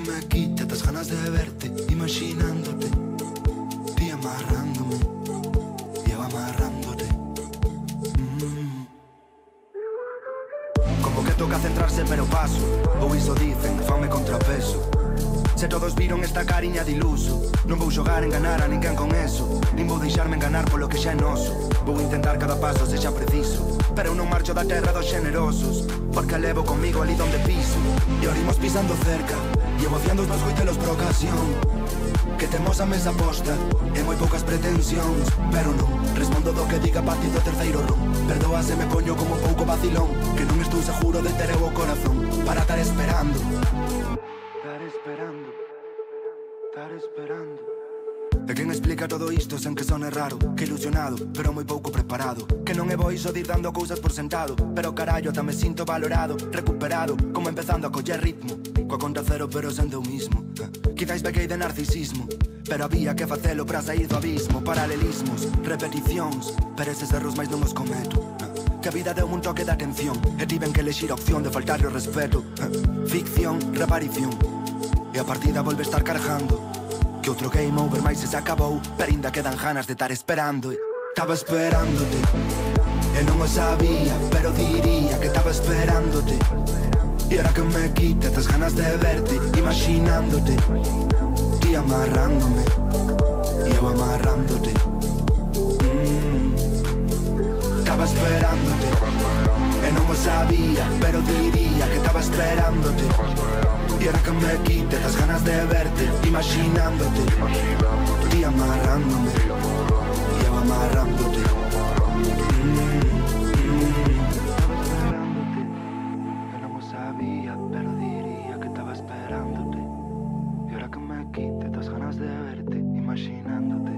me quite as ganas de verte, imaginándote, ti amarrándome, y eu amarrándote. Como que toca centrarse pero paso, ou iso dicen, fame contrapeso. Se todos viron esta cariña de iluso, non vou xogar a enganar a ninguén con eso, nin vou deixarme enganar polo que xa é noso. Vou intentar cada paso sexa preciso, pero eu non marcho da terra dos xenerosos, porque levo comigo ali donde piso. E orimos pisando cerca, e eu afiando os meus coitelos por ocasión, que temos a mesa posta e moi poucas pretensións. Pero non, respondo do que diga Pati do terceiro ron. Perdoa se me poño como pouco vacilón, que non estou seguro de ter eu o corazón para estar esperando. Estar esperando. De quen explica todo isto sen que sone raro, que ilusionado, pero moi pouco preparado, que non é bo iso de ir dando cousas por sentado, pero carallo, ta me sinto valorado, recuperado, como empezando a coller ritmo, coa conta cero pero sendo eu mismo. Quizais pequei de narcisismo, pero había que facelo para sair do abismo. Paralelismos, repeticións, pero eses erros máis non os cometo, que a vida deu un toque de atención e tiven que elexir a opción de faltarle o respeto. Ficción, reparición, e a partida volve a estar cargando, que outro game over máis se acabou, pero ainda quedan ganas de estar esperando. Estaba esperándote, e non o sabía, pero diría que estaba esperándote. E ahora que me quite as ganas de verte, imaginándote, ti amarrándome, e eu amarrándote. Estaba esperándote, e non o sabía, pero diría que estaba esperándote. Y ahora que me quite las ganas de verte, imaginándote, ti amarrándome, y yo amarrándote. Yo no lo sabía, pero diría que estaba esperándote. Y ahora que me quite las ganas de verte, imaginándote,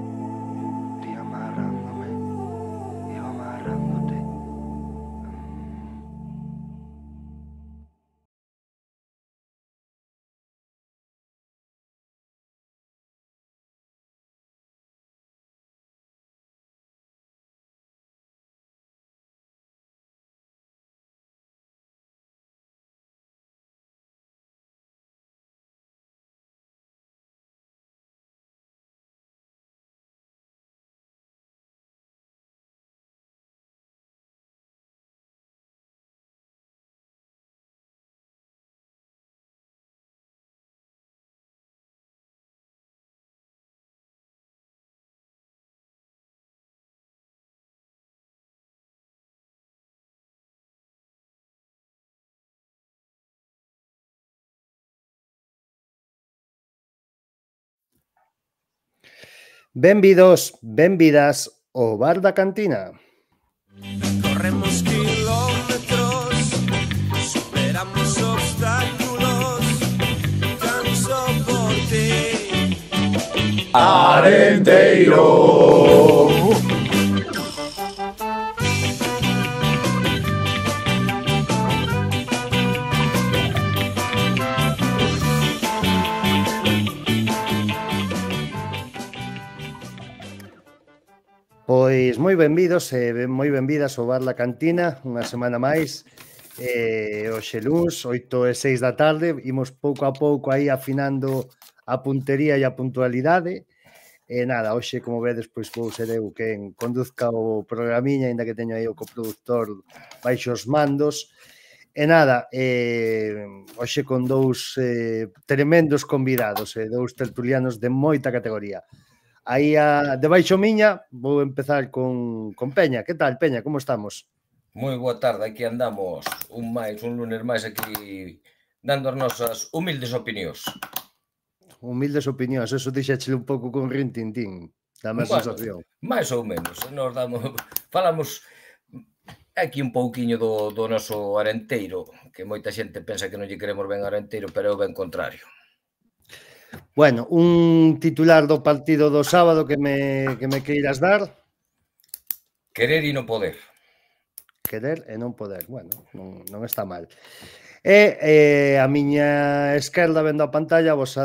ti amarrándome, y yo amarrándote. Benvidos, benvidas ao Bar da Cantina. Corremos kilómetros, superamos obstáculos, canso por ti. Arenteiro. Pois moi benvidos e moi benvidas ao Bar da Cantina, unha semana máis. Hoxe luns, 8:06 da tarde, imos pouco a pouco aí afinando a puntería e a puntualidade. E nada, hoxe, como vedes, pois vou ser eu quen conduzca o programiña, ainda que teño aí o coproductor baixo os mandos. E nada, hoxe con dous tremendos convidados, dous tertulianos de moita categoría. Aí debaixo miña vou empezar con Peña. Que tal, Peña? Como estamos? Moi boa tarde, aquí andamos un lunes máis aquí dando as nosas humildes opinións. Humildes opinións, eso dixéchele un pouco con rintintín, dame a sensación. Mais ou menos, nos falamos aquí un pouquiño do noso Arenteiro, que moita xente pensa que non lle queremos ben Arenteiro, pero é o ben contrario. Bueno, un titular do partido do sábado que me queiras dar. Querer e non poder. Querer e non poder, bueno, non está mal. E a miña esquerda vendo a pantalla, a vosa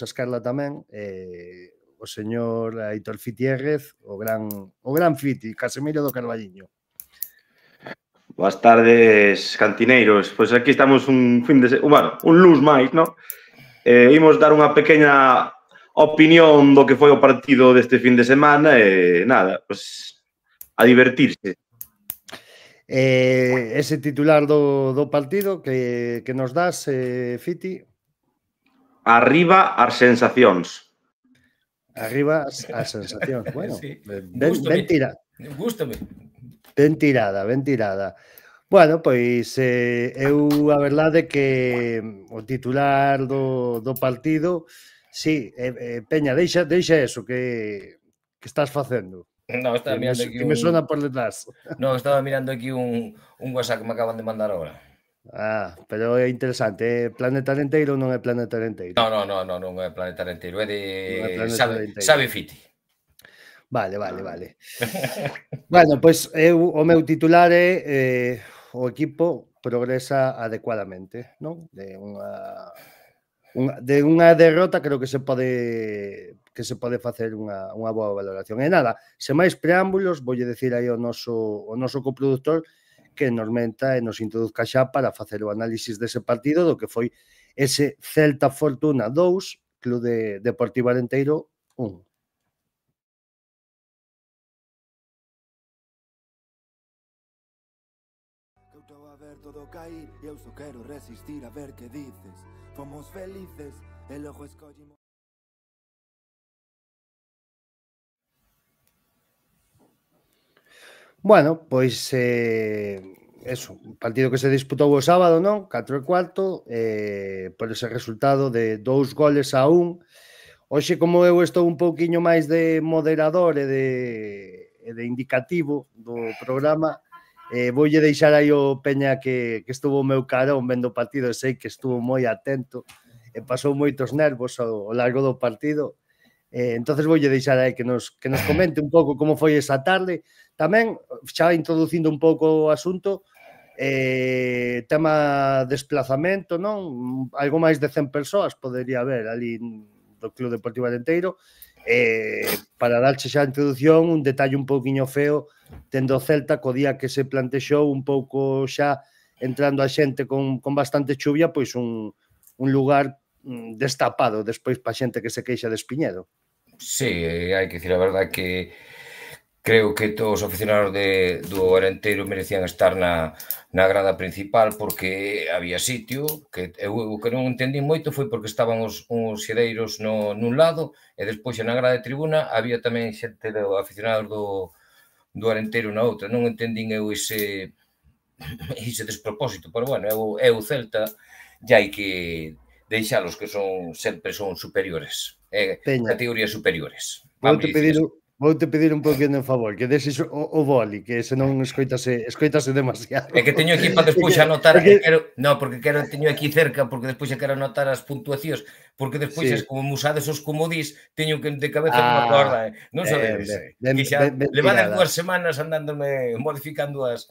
esquerda tamén, o señor Aitor Fitierrez, o gran Fiti, Casemiro do Carballiño. Boas tardes, cantineiros. Pois aquí estamos un fin de semana, un luns máis, non? Imos dar unha pequena opinión do que foi o partido deste fin de semana e nada, pues a divertirse. Ese titular do partido que nos das, Fiti? Arriba as sensacións. Arriba as sensacións. Bueno, Sí. ben tirada. Gústame. Ben tirada, ben tirada. Bueno, pois eu a verdade que o titular do partido, sí, Peña, deixa eso que estás facendo. No, estaba mirando aquí Que me sona por detrás. No, estaba mirando aquí un WhatsApp que me acaban de mandar ahora. Pero é interesante, Planeta Lenteiro non é Planeta Lenteiro. Non é Planeta Lenteiro, é de Lenteiro. Sabe Fiti. Vale. Bueno, pois o meu titular é o equipo progresa adecuadamente, non? De unha derrota creo que se pode facer unha boa valoración. E nada, sen máis preámbulos, voulle decir aí o noso coproductor que nos menta e nos introduzca xa para facer o análisis dese partido do que foi ese Celta Fortuna 2, Club Deportivo Arenteiro 1. Eu estou a ver todo cair e eu só quero resistir a ver que dices. Fomos felices e logo escollimos. Bueno, pois eso, un partido que se disputou o sábado, non? 4-4, por ese resultado de 2 goles a 1. Hoxe, como eu estou un pouquiño máis de moderador e de indicativo do programa, voulle deixar aí o Peña que estuvo o meu carón vendo o partido, e sei que estuvo moi atento e pasou moitos nervos ao largo do partido. Entonces voulle deixar aí que nos comente un pouco como foi esa tarde. Tamén, xa introducindo un pouco o asunto, tema desplazamento, non? Algo máis de 100 persoas podería haber ali do Club Deportivo Arenteiro. Para darche xa a introdución, un detalle un pouquiño feo, tendo o Celta co día que se plantexou un pouco xa entrando a xente con bastante chuvia, pois un lugar destapado despois pa xente que se queixa de Espiñedo. Sí, hai que dicir a verdade que creo que todos os aficionados do Arenteiro merecían estar na grada principal porque había sitio, que o que non entendí moito foi porque estaban os xedeiros nun lado e despois na grada de tribuna había tamén xente aficionados do Arenteiro na outra. Non entendín eu ese despropósito, pero bueno, é o Celta, e hai que deixalos que sempre son superiores, categorías superiores. Voute pedir un pouquinho de favor, que deses o boli, que senón escoitase demasiado. É que teño aquí para despois anotar, porque teño aquí cerca, porque despois quero anotar as puntuacións, porque despois, como usades os comodís, teño que de cabeza non me acorda, non sabedes. Levades 2 semanas andándome modificando as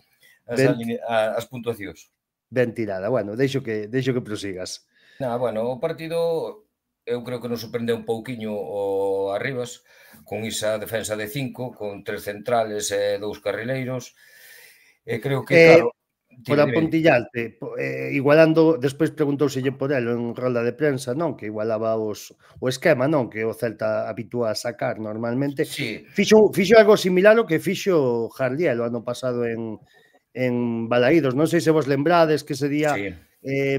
puntuacións. Ben tirada, bueno, deixo que prosigas. Bueno, o partido eu creo que nos sorprendeu un pouquiño o Arribas, con esa defensa de 5, con 3 centrales e 2 carrileiros. Creo que, claro... Por apuntillarte, igualando, despois preguntouselle por el en rolda de prensa, non? Que igualaba o esquema, non? Que o Celta habitúa a sacar normalmente. Sí. Fixo algo similar ao que fixo Jardiel o ano pasado en Balaídos. Non sei se vos lembrades que ese día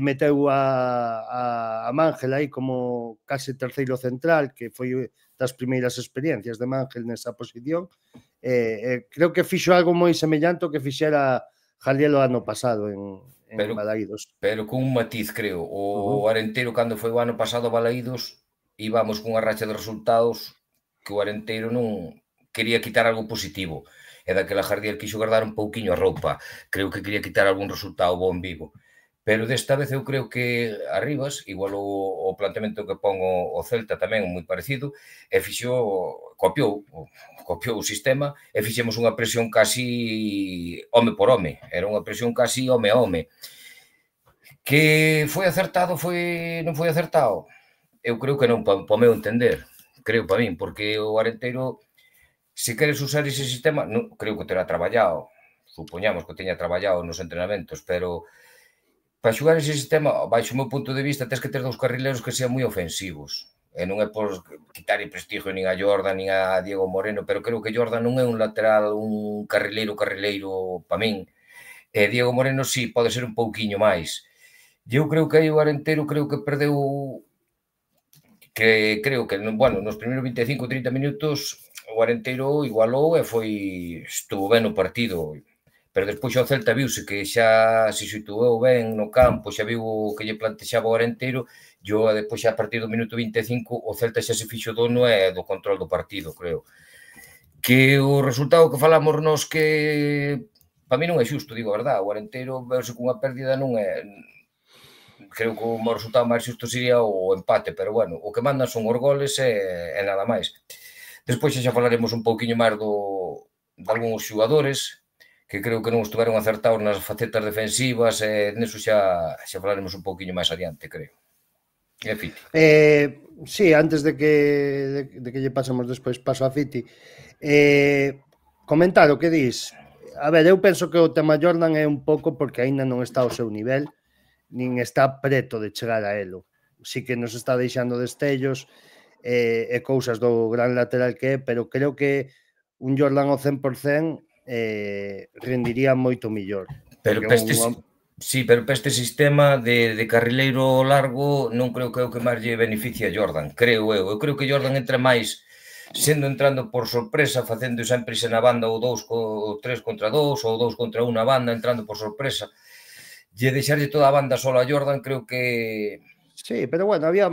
meteu a Mangel aí como case terceiro central, que foi das primeiras experiencias de Mangel nesa posición. Creo que fixo algo moi semellante ao que fixera Jardiel o ano pasado en Balaídos. Pero con un matiz, creo. O Arenteiro, cando foi o ano pasado a Balaídos, íbamos cunha racha de resultados que o Arenteiro non quería quitar algo positivo. E daquela Jardiel quixo guardar un pouquiño a roupa. Creo que quería quitar algún resultado bo en Vigo. Pero desta vez eu creo que Arribas, igual o planteamento que pon o Celta tamén moi parecido, e copiou o sistema e fixemos unha presión casi home por home. Era unha presión casi home a home. Que foi acertado, non foi acertado? Eu creo que non, para o meu entender. Creo para min, porque o Arenteiro, se queres usar ese sistema, creo que terá traballado. Supoñamos que teña traballado nos entrenamentos, pero para xogar ese sistema, baixo o meu punto de vista, tens que ter dous carrileros que sean moi ofensivos. E non é por quitar o prestigio nin a Jordan nin a Diego Moreno, pero creo que Jordan non é un lateral, un carrileiro para min. E Diego Moreno sí, pode ser un pouquiño máis. Eu creo que aí o Arenteiro creo que perdeu, creo que, bueno, nos primeiros 25 ou 30 minutos o Arenteiro igualou e estuvo ben no partido, pero despois o Celta viuse que xa se situou ben no campo, xa viu o que lle plantexaba o Arenteiro, e despois xa a partir do minuto 25 o Celta xa se fixo dono e do control do partido, creo. Que o resultado que falamos nos que para mí non é xusto, digo a verdade, o Arenteiro veuse cunha pérdida non é... Creo que o resultado máis xusto sería o empate, pero bueno, o que mandan son os goles e nada máis. Despois xa falaremos un pouquiño máis de algúns xogadores que creo que non estiveron acertados nas facetas defensivas e neso xa falaremos un pouquiño máis adiante, creo. En fin. Sí, antes de que lle pasemos despois paso a Fiti, comentar o que dis. A ver, eu penso que o tema Jordan é un pouco porque aínda non está ao seu nivel, nin está preto de chegar a elo. Sí que nos está deixando destellos e cousas do gran lateral que é, pero creo que un Jordan ao 100% rendiría moito millor. Pero para este sistema de carrileiro largo non creo que é o que máis lle beneficia a Jordan, creo eu. Eu creo que Jordan entra máis entrando por sorpresa, facendo sempre na banda o 3 contra 2 ou 2 contra 1 na banda, entrando por sorpresa. E deixarlle toda a banda sola a Jordan, creo que... Sí, pero bueno, había...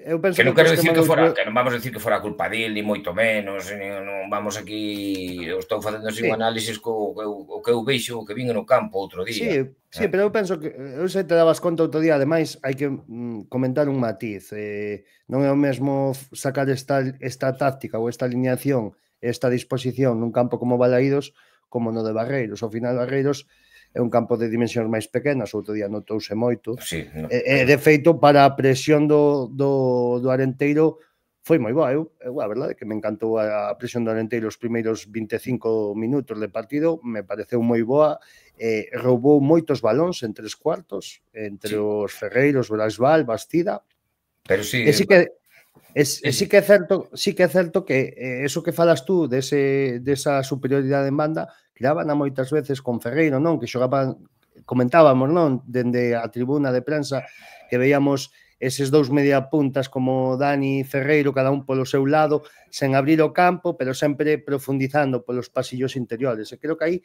Eu penso que non quero dicir que non vamos a decir que fora culpa dele, ni moito menos, non vamos aquí... Eu estou facendo así un análisis o que eu veixo, o que vin no campo outro día. Sí, pero eu penso que... Eu sei te dabas conta outro día, ademais, hai que comentar un matiz. Non é o mesmo sacar esta táctica ou esta alineación, esta disposición nun campo como Balaídos, como no de Barreiros. Ao final, Barreiros é un campo de dimensións máis pequenas, outro día notouse moito. Sí, no. De feito, para a presión do Arenteiro foi moi boa. A verdade é que me encantou a presión do Arenteiro os primeiros 25 minutos de partido, me pareceu moi boa, roubou moitos balóns en 3 cuartos, entre os Ferreiros, Brasval, Bastida. Pero sí... E sí que é certo que eso que falas tú desa superioridade en banda creaban moitas veces con Ferreiro, non? Que xogaban, comentábamos, non? Dende a tribuna de prensa que veíamos eses dous mediapuntas como Dani e Ferreiro, cada un polo seu lado, sen abrir o campo, pero sempre profundizando polos pasillos interiores. E creo que aí,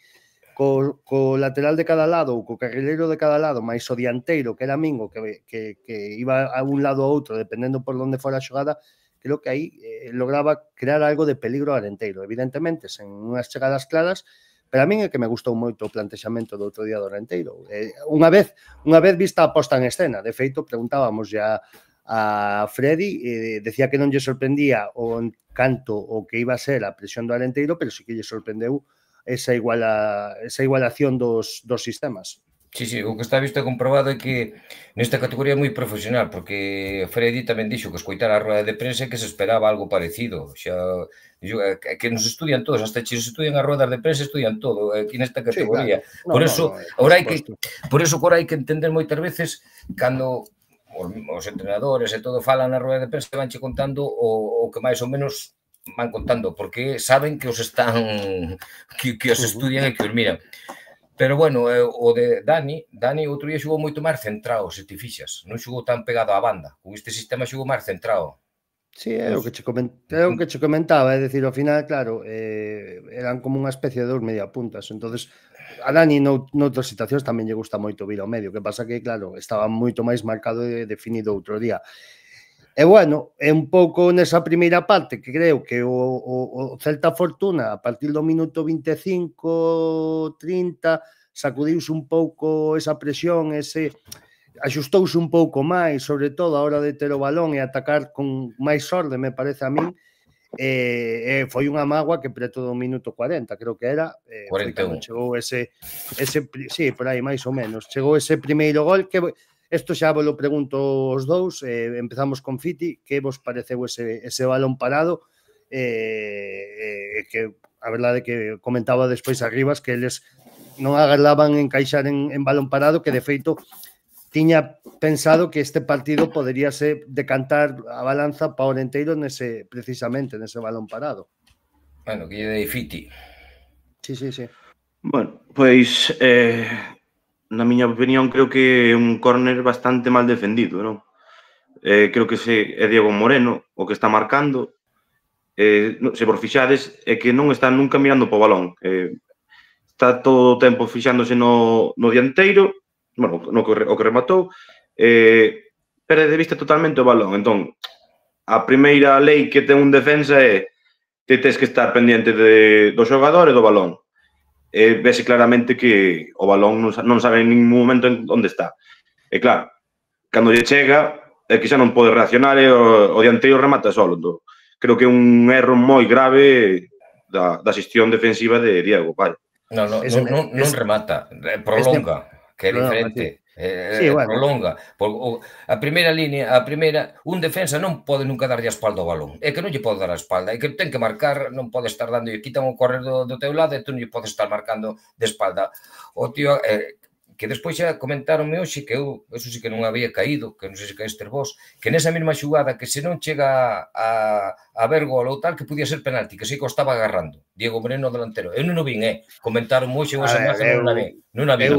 co lateral de cada lado ou co carrileiro de cada lado, máis o dianteiro, que era Mingo, que iba a un lado ou outro, dependendo por onde fora a xogada, creo que aí lograba crear algo de peligro ao Arenteiro. Evidentemente, sen unhas chegadas claras, pero a min é que me gustou moito o plantexamento do outro día do Arenteiro. Unha vez vista a posta en escena, de feito, preguntábamos ya a Freddy, decía que non lle sorprendía o canto o que iba a ser a presión do Arenteiro, pero sí que lle sorprendeu esa igualación dos sistemas. Sí, o que está visto e comprobado é que nesta categoría é moi profesional, porque Freddy tamén dixo que escoitara a rueda de prensa que se esperaba algo parecido. Xa, que nos estudian todos, hasta se estudian as ruedas de prensa, estudian todo aquí nesta categoría. Sí, claro. Por eso agora hai que entender moitas veces cando os entrenadores e todo falan na rueda de prensa, vanche contando o que máis ou menos van contando, porque saben que os están que os estudian e que os miran. Pero bueno, o de Dani outro día xogou moito máis centrado, se te fixas, non xogou tan pegado á banda, con este sistema xogou máis centrado. Sí, é o que che comentaba, é dicir, ao final, claro, eran como unha especie de dous mediapuntas, entonces a Dani noutras situacións tamén lle gusta moito vir ao medio, que pasa que, claro, estaba moito máis marcado e definido outro día. E bueno, é un pouco nesa primeira parte que creo que o Celta Fortuna a partir do minuto 25, 30 sacudiuse un pouco esa presión, axustouse un pouco máis, sobre todo a hora de ter o balón e atacar con máis orde, me parece a min. Foi unha mágoa que preto do minuto 40, creo que era, 41. Chegou sí, por aí máis ou menos, chegou ese primeiro gol que isto xa vos lo pregunto os dous, empezamos con Fiti, que vos pareceu ese balón parado, que a verdade que comentaba despois a Rivas que eles non agardaban encaixar en balón parado, que de feito tiña pensado que este partido poderíase decantar a balanza para o Orenteiro precisamente nese balón parado. Bueno, que lle dei Fiti. Sí. Bueno, pois na miña opinión creo que é un córner bastante mal defendido, non? Creo que é Diego Moreno o que está marcando. Se por fixades, é que non está nunca mirando po balón. Está todo o tempo fixándose no dianteiro, bueno, o que rematou, perde de vista totalmente o balón. Entón, a primeira lei que ten un defensa é que tens que estar pendiente do xogador e do balón. Vese claramente que o balón non sabe en ningún momento onde está. E claro, cando lle chega, é que xa non pode reaccionar e o dianteiro remata solo. Entón, creo que é un erro moi grave da xestión defensiva de Diego, vale. Non remata, prolonga, que é diferente. Prolonga. A primeira línea, un defensa non pode nunca darlle a espalda ao balón. É que non lle pode dar a espalda, é que ten que marcar, non pode estar dando, quitan o correr do teu lado e tú non lle podes estar marcando de espalda. O tío, que despois xa comentaronme hoxe que eu, eso sí que non había caído, que non sei se caíste vos, que nesa mesma xugada que se non chega a ver gol ou tal, que podía ser penalti, que sí que o estaba agarrando Diego Moreno delantero. Eu non o vin, comentaron hoxe esa imagen, non a vi.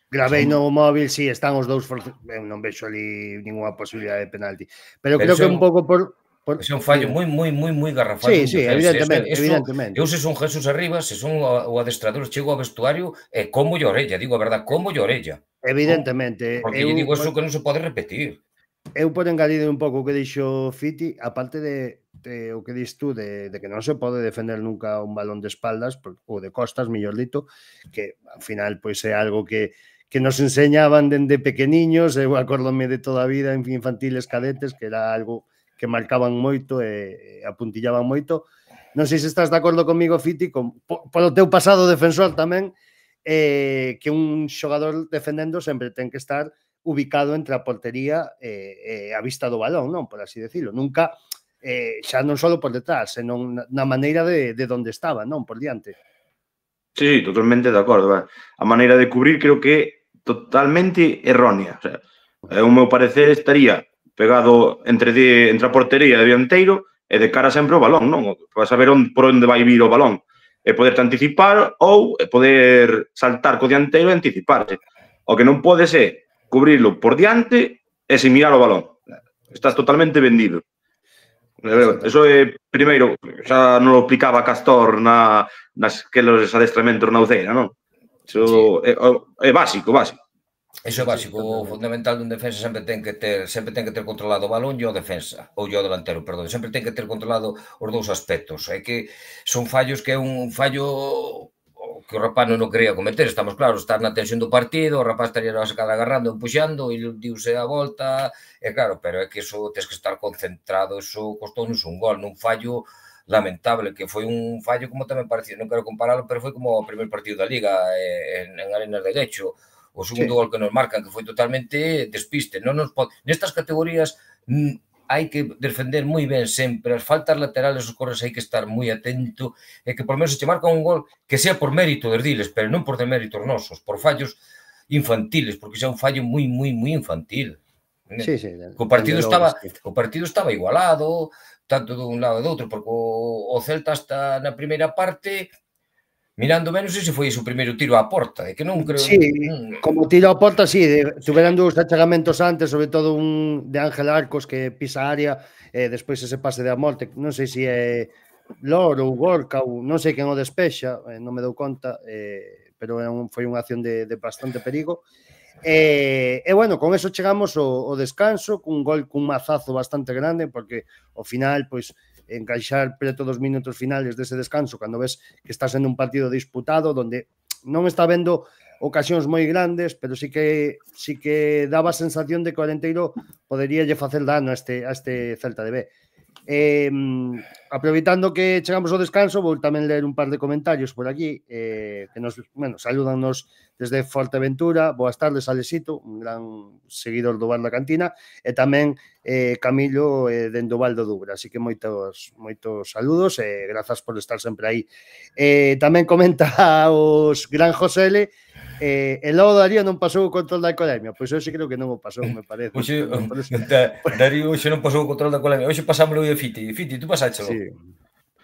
Gravei no móvil, sí, están os dous, eu non vexo ali ninguna posibilidade de penalti, pero creo que un pouco por... É un fallo moi garrafal. Sí, evidentemente. Eu se son Jesús arriba, se son o adestrador, chego ao vestuario, como lle orella, digo a verdad, como lle orella. Evidentemente. Porque lle digo eso que non se pode repetir. Eu por engadir un pouco o que dixo Fiti, aparte de o que dis tú de que non se pode defender nunca un balón de espaldas, ou de costas, mellor dito, que ao final pois é algo que nos enseñaban dende pequeniños, eu acórdome de toda a vida en infantiles, cadetes, que era algo que marcaban moito e apuntillaban moito. Non sei se estás de acordo comigo, Fiti, polo teu pasado defensor tamén, que un xogador defendendo sempre ten que estar ubicado entre a portería e a vista do balón, non? Por así decirlo. Nunca, xa non só por detrás, senón na maneira de onde estaba, non? Por diante. Sí, totalmente de acordo. A maneira de cubrir creo que é totalmente errónea. O sea, o meu parecer estaría pegado entre a portería e o dianteiro e de cara sempre ao balón, non? Para saber por onde vai vir o balón. E poder anticipar ou poder saltar co dianteiro e anticiparse. O que non pode ser cubrirlo por diante e sin mirar o balón. Estás totalmente vendido. Eso é, primeiro, xa non lo explicaba Castor nasqueles adestramentos na Uceira, non? Eso é básico. Iso é básico, o fundamental dun defensa sempre ten que ter controlado o balón e o defensa, ou o delantero, perdón, sempre ten que ter controlado os dous aspectos. É que son fallos que é un fallo que o rapaz non o quería cometer, estamos claros, estar na tensión do partido, o rapaz estaría a sacar agarrando, empuxando, e diuse a volta, e claro, pero é que iso tens que estar concentrado, iso costounos un gol, nun fallo lamentable, que foi un fallo como tamén parecía, non quero compararlo, pero foi como o primer partido da Liga en Arenas de Guecho, o segundo gol que nos marcan, que foi totalmente despiste. Nestas categorías hai que defender moi ben sempre, as faltas laterales, os corres hai que estar moi atento, e que por menos se che marca un gol que sea por mérito dos diles, pero non por deméritos nosos, por fallos infantiles, porque xa é un fallo moi infantil. Sí. O partido estaba igualado, tanto dun lado e do outro, porque o Celta está na primeira parte mirando menos, ese foi o primeiro tiro á porta, é que non creo... Sí, como tiro á porta, sí, tuveran dous achegamentos antes, sobre todo un de Ángel Arcos que pisa a área, e despois ese pase de a morte, non sei se é Loro ou Gorka, ou non sei quen o despexa, non me dou conta, pero foi unha acción de bastante perigo. E bueno, con eso chegamos ao descanso, cun gol cun mazazo bastante grande, porque ao final, pois, encaixar preto dos minutos finales dese descanso, cando ves que está sendo un partido disputado, donde non está vendo ocasións moi grandes, pero sí que daba a sensación de que o Arenteiro podería lle facer dano a este Celta de B. Aproveitando que chegamos ao descanso, vou tamén ler un par de comentarios por aquí, que nos, salúdanos desde Forteventura. Boas tardes, Alexito, un gran seguidor do Bar da Cantina, e tamén Camilo dende o Val do Dubra, así que moitos saludos e grazas por estar sempre aí. Tamén comenta os gran José L, e logo Darío non pasou o control da alcoholemia, pois hoxe creo que non o pasou, me parece. Hoxe, Darío hoxe non pasou o control da colemia. Hoxe pasámoslo a Fiti. Fiti, tú pasáchelo? Sí.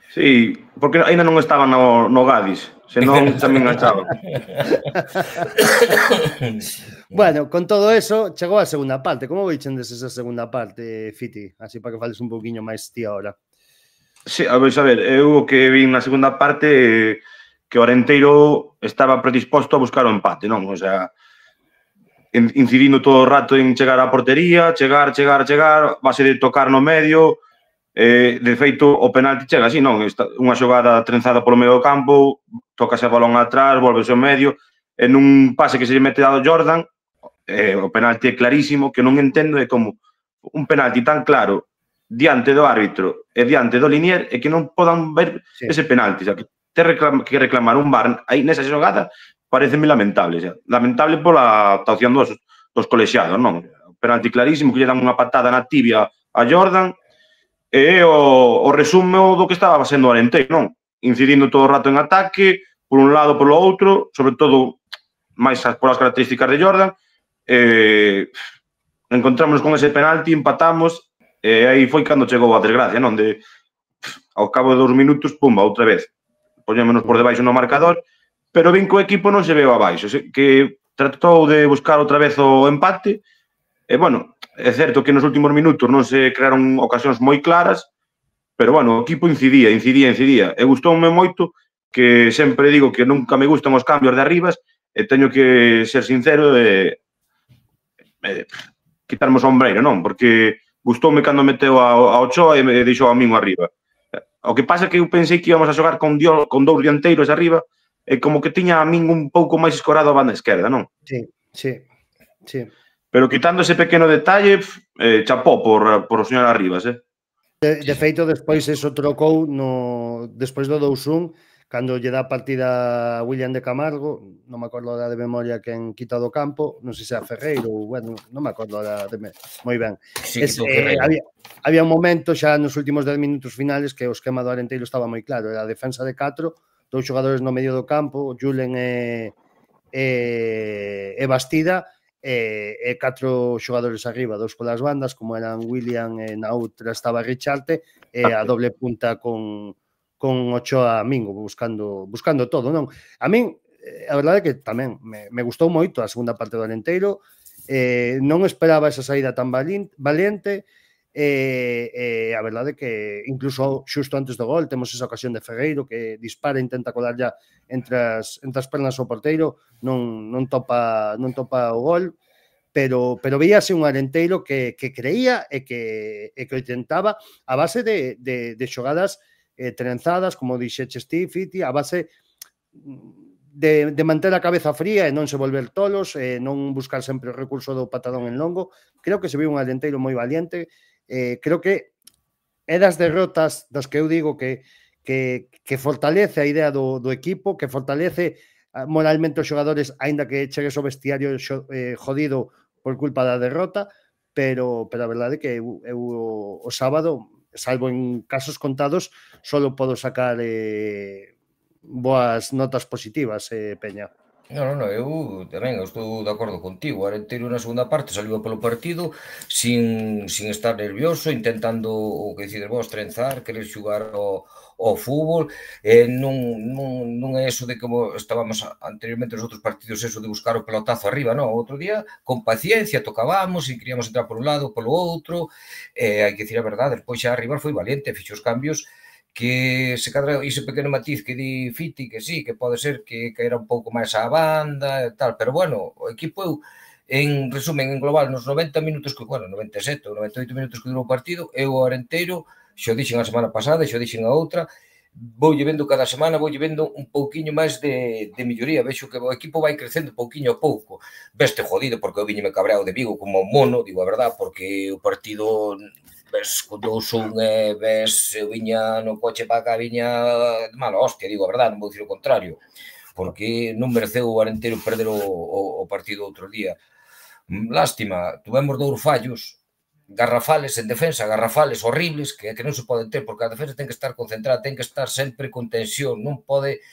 Sí, porque aínda non estaba no Gadis, senón tamén achaba. Bueno, con todo eso, chegou a segunda parte. Como veixendes esa segunda parte, Fiti? Así para que fales un poquinho máis ti ahora. Sí, a ver, eu o que vi na segunda parte que o Arenteiro estaba predisposto a buscar o empate, non? O sea, incidindo todo o rato en chegar á portería, chegar, base de tocar no medio. De feito, o penalti chega así, non? Unha xogada trenzada polo medio do campo, tocase o balón atrás, volvese ao medio, en un pase que se lle mete dado Jordan, o penalti é clarísimo, que non entendo é como un penalti tan claro diante do árbitro e diante do linier e que non podan ver ese penalti, o sea, que que reclamar un VAR aí nesa xogada pareceme lamentable, o sea, lamentable pola actuación dos colexiados, non? O penalti clarísimo, que lle dan unha patada na tibia a Jordan, e o resume do que estaba sendo o Arenteiro, non? Incidindo todo o rato en ataque, por un lado, polo outro, sobre todo máis polas características de Jordan, encontramos con ese penalti, empatamos, e aí foi cando chegou a desgracia, non? Ao cabo de 2 minutos, pumba, outra vez. Poñémonos por debaixo no marcador, pero vin que o equipo non se veu abaixo, que tratou de buscar outra vez o empate, e, bueno, é certo que nos últimos minutos non se crearon ocasións moi claras, pero, bueno, o equipo incidía. E gustoume moito, que sempre digo que nunca me gustan os cambios de arribas, e teño que ser sincero e quitarme o sombreiro, non? Porque gustoume cando meteu a Ochoa e me deixou a min arriba. O que pasa é que eu pensei que íbamos a xogar con 2 dianteiros arriba e como que tiña a min un pouco máis escorado a banda esquerda, non? Sí. Pero quitando ese pequeno detalle, chapó por o señor Arribas, De feito, despois eso trocou despois do 2-1, cando lle dá partida a William de Camargo, non me acordo de memoria quen quita do campo, non sei se a Ferreiro, bueno, non me acordo moi ben. Sí, había un momento xa nos últimos 10 minutos finales que o esquema do Arenteiro estaba moi claro, era a defensa de 4, 2 xogadores no medio do campo, Julen e Bastida, e 4 xogadores arriba, 2 polas bandas, como eran William, e na outra estaba Richarte, e a doble punta con Ochoa Mingo, buscando todo, non? A min, a verdade é que tamén me gustou moito a segunda parte do Arenteiro, non esperaba esa saída tan valiente, e a verdade é que incluso xusto antes do gol temos esa ocasión de Ferreiro que dispara e intenta colar ya entre as pernas ao porteiro, non topa o gol, pero veíase un Arenteiro que creía e que o intentaba a base de xogadas trenzadas, como dixeches ti, Fiti, a base de manter a cabeza fría e non se volver tolos, non buscar sempre o recurso do patadón en longo. Creo que se viu un Arenteiro moi valiente. Creo que é das derrotas das que eu digo que fortalece a idea do equipo, que fortalece moralmente os xogadores, aínda que chegues ao vestiario jodido por culpa da derrota, pero a verdade é que eu o sábado, salvo en casos contados, solo podo sacar boas notas positivas, Peña. Non, eu tamén estou de acordo contigo. O Arenteiro na segunda parte saliu polo partido sin estar nervioso, intentando, o que decides vos, trenzar, querer xugar ao fútbol. Non é eso de como estábamos anteriormente nos outros partidos, eso de buscar o pelotazo arriba, non. Outro día, con paciencia, tocábamos e queríamos entrar por un lado, polo outro. Hai que dicir a verdade, despois xa arriba foi valiente, fixo os cambios que se cadra ese pequeno matiz que di Fiti, que sí, que pode ser que era un pouco máis á banda e tal, pero bueno, o equipo, en resumen, en global, nos 90 minutos que, bueno, 97 ou 98 minutos que durou o partido, eu o Arenteiro, xo dixen a semana pasada, xo dixen a outra, voulle vendo cada semana, voulle vendo un pouquiño máis de melloría, vexo que o equipo vai crecendo pouquiño a pouco. Veste jodido, porque eu viñeme cabreado de Vigo como mono, digo a verdad, porque o partido... ves con 2-1 ves, eu viña no coche para cá, viña de mala hostia, digo a verdade, non vou dicir o contrario, porque non mereceu o Arenteiro perder o partido outro día. Lástima, tuvemos 2 fallos garrafales en defensa, garrafales horribles, que non se poden ter, porque a defensa ten que estar concentrada, ten que estar sempre con tensión, non pode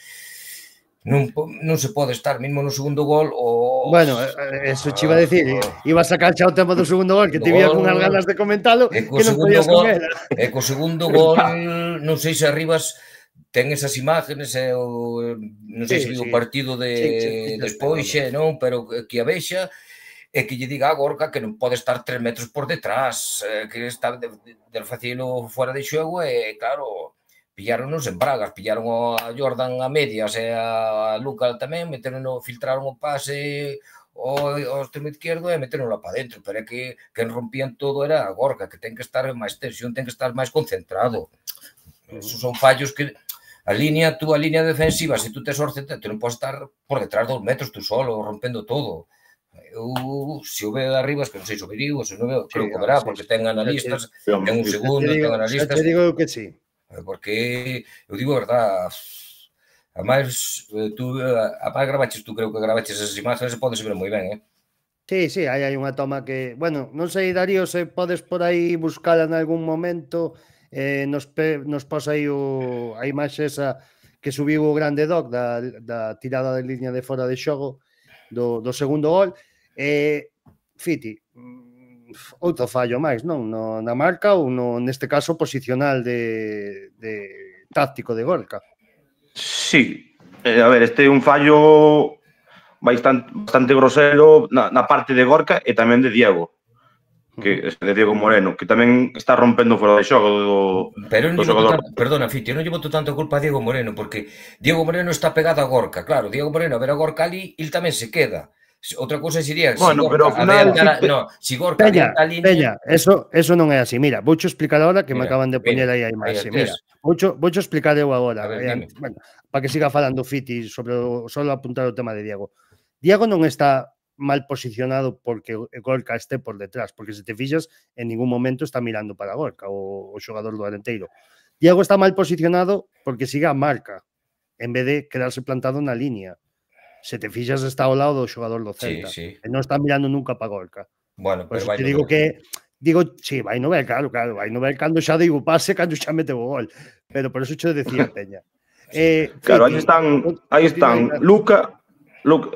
non se pode estar mesmo no segundo gol o... Bueno, eso che iba a decir, iba a sacar xa o tema do segundo gol, que te vía con unhas ganas de comentalo que non podías con ela. E co segundo gol, non sei se Arribas ten esas imágenes, non sei se viu o partido despois, non, pero que a vexa e que lle diga a Gorka que non pode estar 3 metros por detrás, que está de facilo fora de xogo e, claro, pillaronnos en bragas, pillaron a Jordan a medias e a Luca tamén, filtraron o pase ao extremo izquierdo e meteronlo para dentro, pero é que quen rompían todo era a Gorka, que ten que estar en máis tensión, ten que estar máis concentrado. Esos son fallos que a línea defensiva, se tú tes orceta, tú non podes estar por detrás 2 metros tú solo, rompendo todo. Se o veo de Arribas, que non sei se o veriu, se non veo, creo que o verá, porque ten analistas, ten un segundo, ten analistas. Te digo que sí. Porque, eu digo a verdad, a máis gravaches, tú creo que gravaches esas imágenes e podes ver moi ben, Sí, hai unha toma que, bueno, non sei, Darío, se podes por aí buscala en algún momento, nos posa aí a imaxe esa que subiu o grande Doc da tirada de línea de fora de xogo do segundo gol. Fiti, outro fallo máis, non? Na marca ou neste caso posicional de táctico de Gorka. Sí, a ver, este é un fallo bastante grosero na parte de Gorka e tamén de Diego, de Diego Moreno, que tamén está rompendo fora de xogo do xogador. Perdona, Fiti, eu non lle boto tanto culpa a Diego Moreno, porque Diego Moreno está pegado a Gorka, claro, Diego Moreno a ver a Gorka ali, il tamén se queda. Outra cousa sería bueno, pero ao final si Gorka adianta a línea... eso non é así. Mira, voucho explicar agora que me acaban de poñer aí a imaxe. Mira, voucho explicar eu agora. Bueno, para que siga falando Fiti sobre solo apuntar o tema de Diego. Diego non está mal posicionado porque Gorka este por detrás, porque se te fixas, en ningún momento está mirando para Gorka, o xogador do Arenteiro. Diego está mal posicionado porque siga a marca, en vez de quedarse plantado na línea. Se te fixas, está ao lado do xogador do Celta. Sí. E non está mirando nunca para Gorka. Bueno, pero te digo que... sí, vai no ver, claro, vai no ver cando xa digo pase, cando xa mete o gol. Pero por eso che decía Peña. Claro, aí están Luca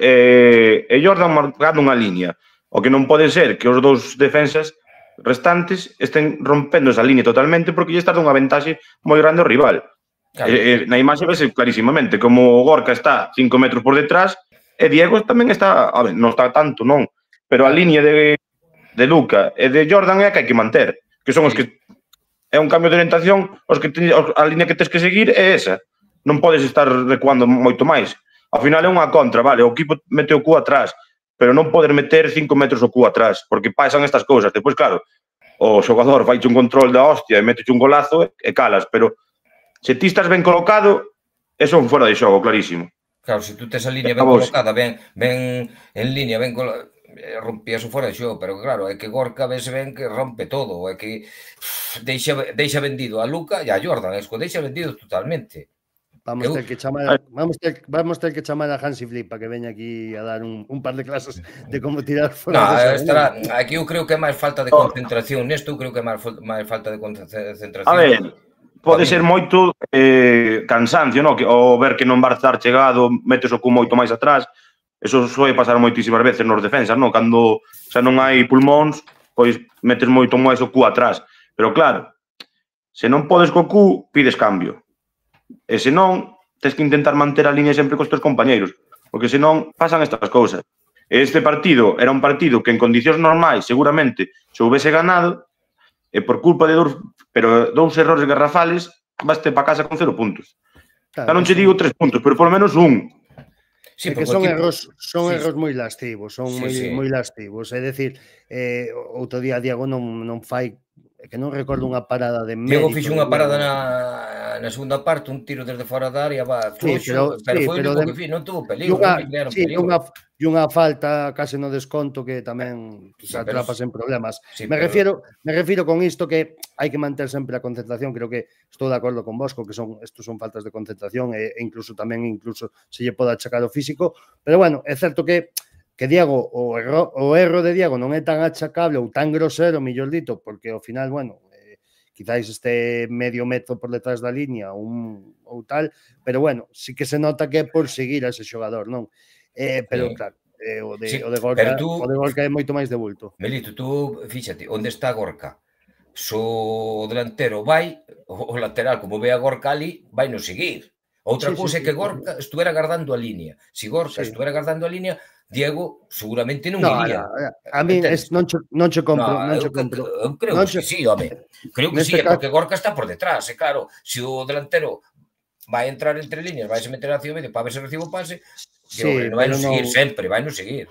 e Jordan marcando unha línea. O que non pode ser que os dous defensas restantes estén rompendo esa línea totalmente porque lle está dando unha ventaxe moi grande ao rival. Claro. Na imaxe vese clarísimamente como Gorka está 5 metros por detrás e Diego tamén está, a ver, non está tanto, non, pero a línea de Luca e de Jordan é a que hai que manter, que son os que é un cambio de orientación, a línea que tens que seguir é esa, non podes estar recuando moito máis. Ao final é unha contra, vale, o equipo mete o cu atrás, pero non poder meter 5 metros o cu atrás, porque pasan estas cousas. Depois, claro, o xogador faiche un control da hostia e meteche un golazo e calas, pero se ti estás ben colocado, eso é un fora de xogo, clarísimo. Claro, se tú tes a línea ben colocada, ben en línea, ben rompías o fora de xogo, pero claro, é que Gorka vese ben que rompe todo, é que deixa vendido a Luca e a Jordan, deixa vendido totalmente. Vamos ter que chamar a Hansi Flick para que veña aquí a dar un par de clases de como tirar fora de xogo. Aquí eu creo que é máis falta de concentración, nesto eu creo que é máis falta de concentración. A ver, pode ser moito cansancio, non? O ver que non vas estar chegado, metes o cu moito máis atrás. Eso soe pasar moitísimas veces nos defensas, non? Cando xa non hai pulmóns, pois metes moito máis o cu atrás. Pero claro, se non podes co cu, pides cambio. E se non, tens que intentar manter a línea sempre cos teus compañeiros, porque se non, pasan estas cousas. Este partido era un partido que en condicións normais seguramente se houvese ganado, e por culpa de dous errores garrafales, vaste para casa con 0 puntos. Claro, non che digo 3 puntos, pero por lo menos un. Sí, que son erros moi lascivos, moi lascivos. É dicir, outro día Diego non fai, que non recordo unha parada de mérito. Diego fixo unha parada na segunda parte, un tiro desde fora da área, fluxo, pero foi o único que non tuvo peligro. E unha falta case no desconto que tamén atrapas en problemas. Me refiro con isto que hai que manter sempre a concentración. Creo que estou de acordo con Bosco que estos son faltas de concentración e incluso se lle pode achacar o físico, pero bueno, é certo que Diego, o erro de Diego non é tan achacable ou tan grosero, millor dito, porque ao final, bueno, quizáis este medio metro por detrás da línea ou tal, pero bueno, sí que se nota que é por seguir a ese xogador, non? Pero claro, o de Gorka é moito máis de bulto. Melito, tú, fíxate, onde está Gorka? O delantero vai, o lateral, como ve a Gorka ali, vai no seguir. Outra cousa é que Gorka estuvera guardando a línea. Se Gorka estuvera guardando a línea, Diego seguramente non iría. A mí non che compro. Eu creo que sí, home. Creo que sí, porque Gorka está por detrás, e claro, se o delantero vai entrar entre líneas, vai se meter hacia o medio para ver se recibe o pase, non vai no seguir sempre, vai no seguir.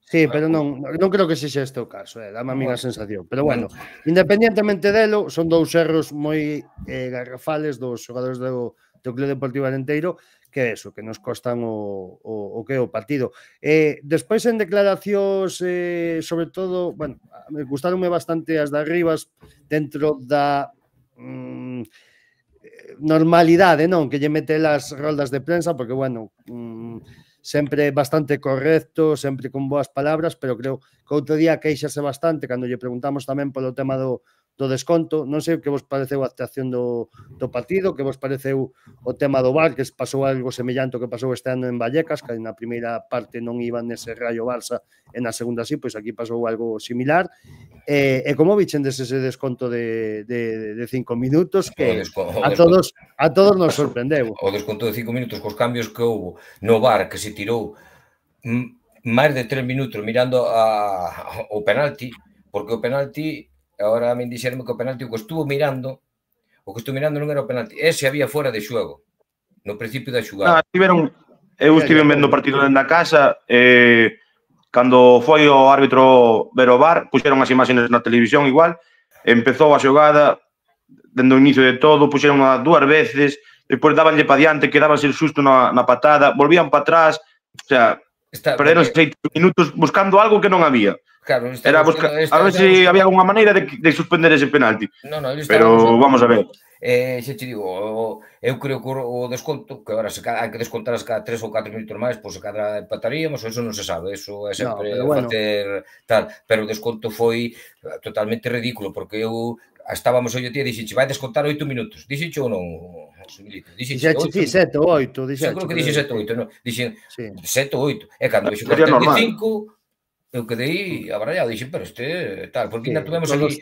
Sí, pero non creo que sexa este o caso, dame a mí a sensación. Pero bueno, independientemente delo, son dous erros moi garrafales dos xogadores do Club Deportivo Arenteiro, que é eso, que nos costan o que é o partido. Despois en declaracións, sobre todo, bueno, me gustaronme bastante as de Arribas dentro da normalidade, non? Que lle mete las roldas de prensa, porque, bueno, sempre bastante correcto, sempre con boas palabras, pero creo que outro día queixase bastante cando lle preguntamos tamén polo tema do desconto. Non sei que vos pareceu a actuación do partido, que vos pareceu o tema do VAR, que pasou algo semellante ao que pasou este ano en Vallecas, que na primeira parte non iban nese Rayo Barça e na segunda sí, pois aquí pasou algo similar. E como vichendes ese desconto de 5 minutos que a todos nos sorprendeu. O desconto de 5 minutos cos cambios que houve no VAR, que se tirou máis de 3 minutos mirando o penalti, porque o penalti, agora me dixeronme que o penalti o que estuvo mirando non era o penalti, ese había fora de xogo no principio da xugada. Eu estive vendo o partido dentro da casa, cando foi o árbitro ver o VAR, puxeron as imaxes na televisión igual, empezou a xogada, dende o inicio de todo, puxeron dúas veces, depois dabanlle pa diante, quedábanse xusto na patada, volvían pa atrás, o sea, perderon 6 minutos buscando algo que non había. Claro, era a ver se había alguna maneira de suspender ese penalti. Pero vamos a ver. Xa te digo, eu creo que o desconto, que agora hai que descontar cada 3 ou 4 minutos máis, pois se cada empataríamos, eso non se sabe, eso é sempre facer tal, pero o desconto foi totalmente ridículo, porque eu estábamos hoxe día e dixeche, vai descontar 8 minutos, dixeche ou non? Dixeche 7 ou 8, dixeche. Seguro que dixe 7 ou 8, non? Dixen 7 ou 8, e cando dixo que 35, eu quedei abrallado, dixen, pero este tal, porque ainda tuvemos ali...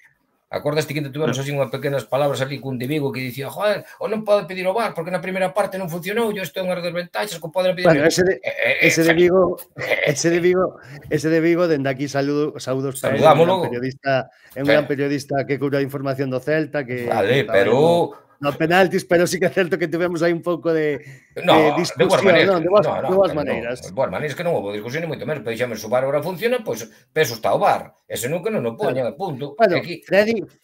Acordaste que tuvemos así unhas pequenas palabras ali cun de Vigo que dicía, joder, ou non pode pedir o VAR porque na primeira parte non funcionou, isto é unhas desventaxas que poden pedir... Bueno, ese de Vigo, dende aquí saúdos para ele, un gran periodista que cura a información do Celta, que... Vale, pero... No penaltis, pero sí que é certo que tivemos aí un pouco de discusión, de boas maneiras. De boas maneiras que non houve discusión ni moito menos, pero dixemos, o VAR agora funciona, pois peso está o VAR. Ese nunca non o poñan, punto. Bueno,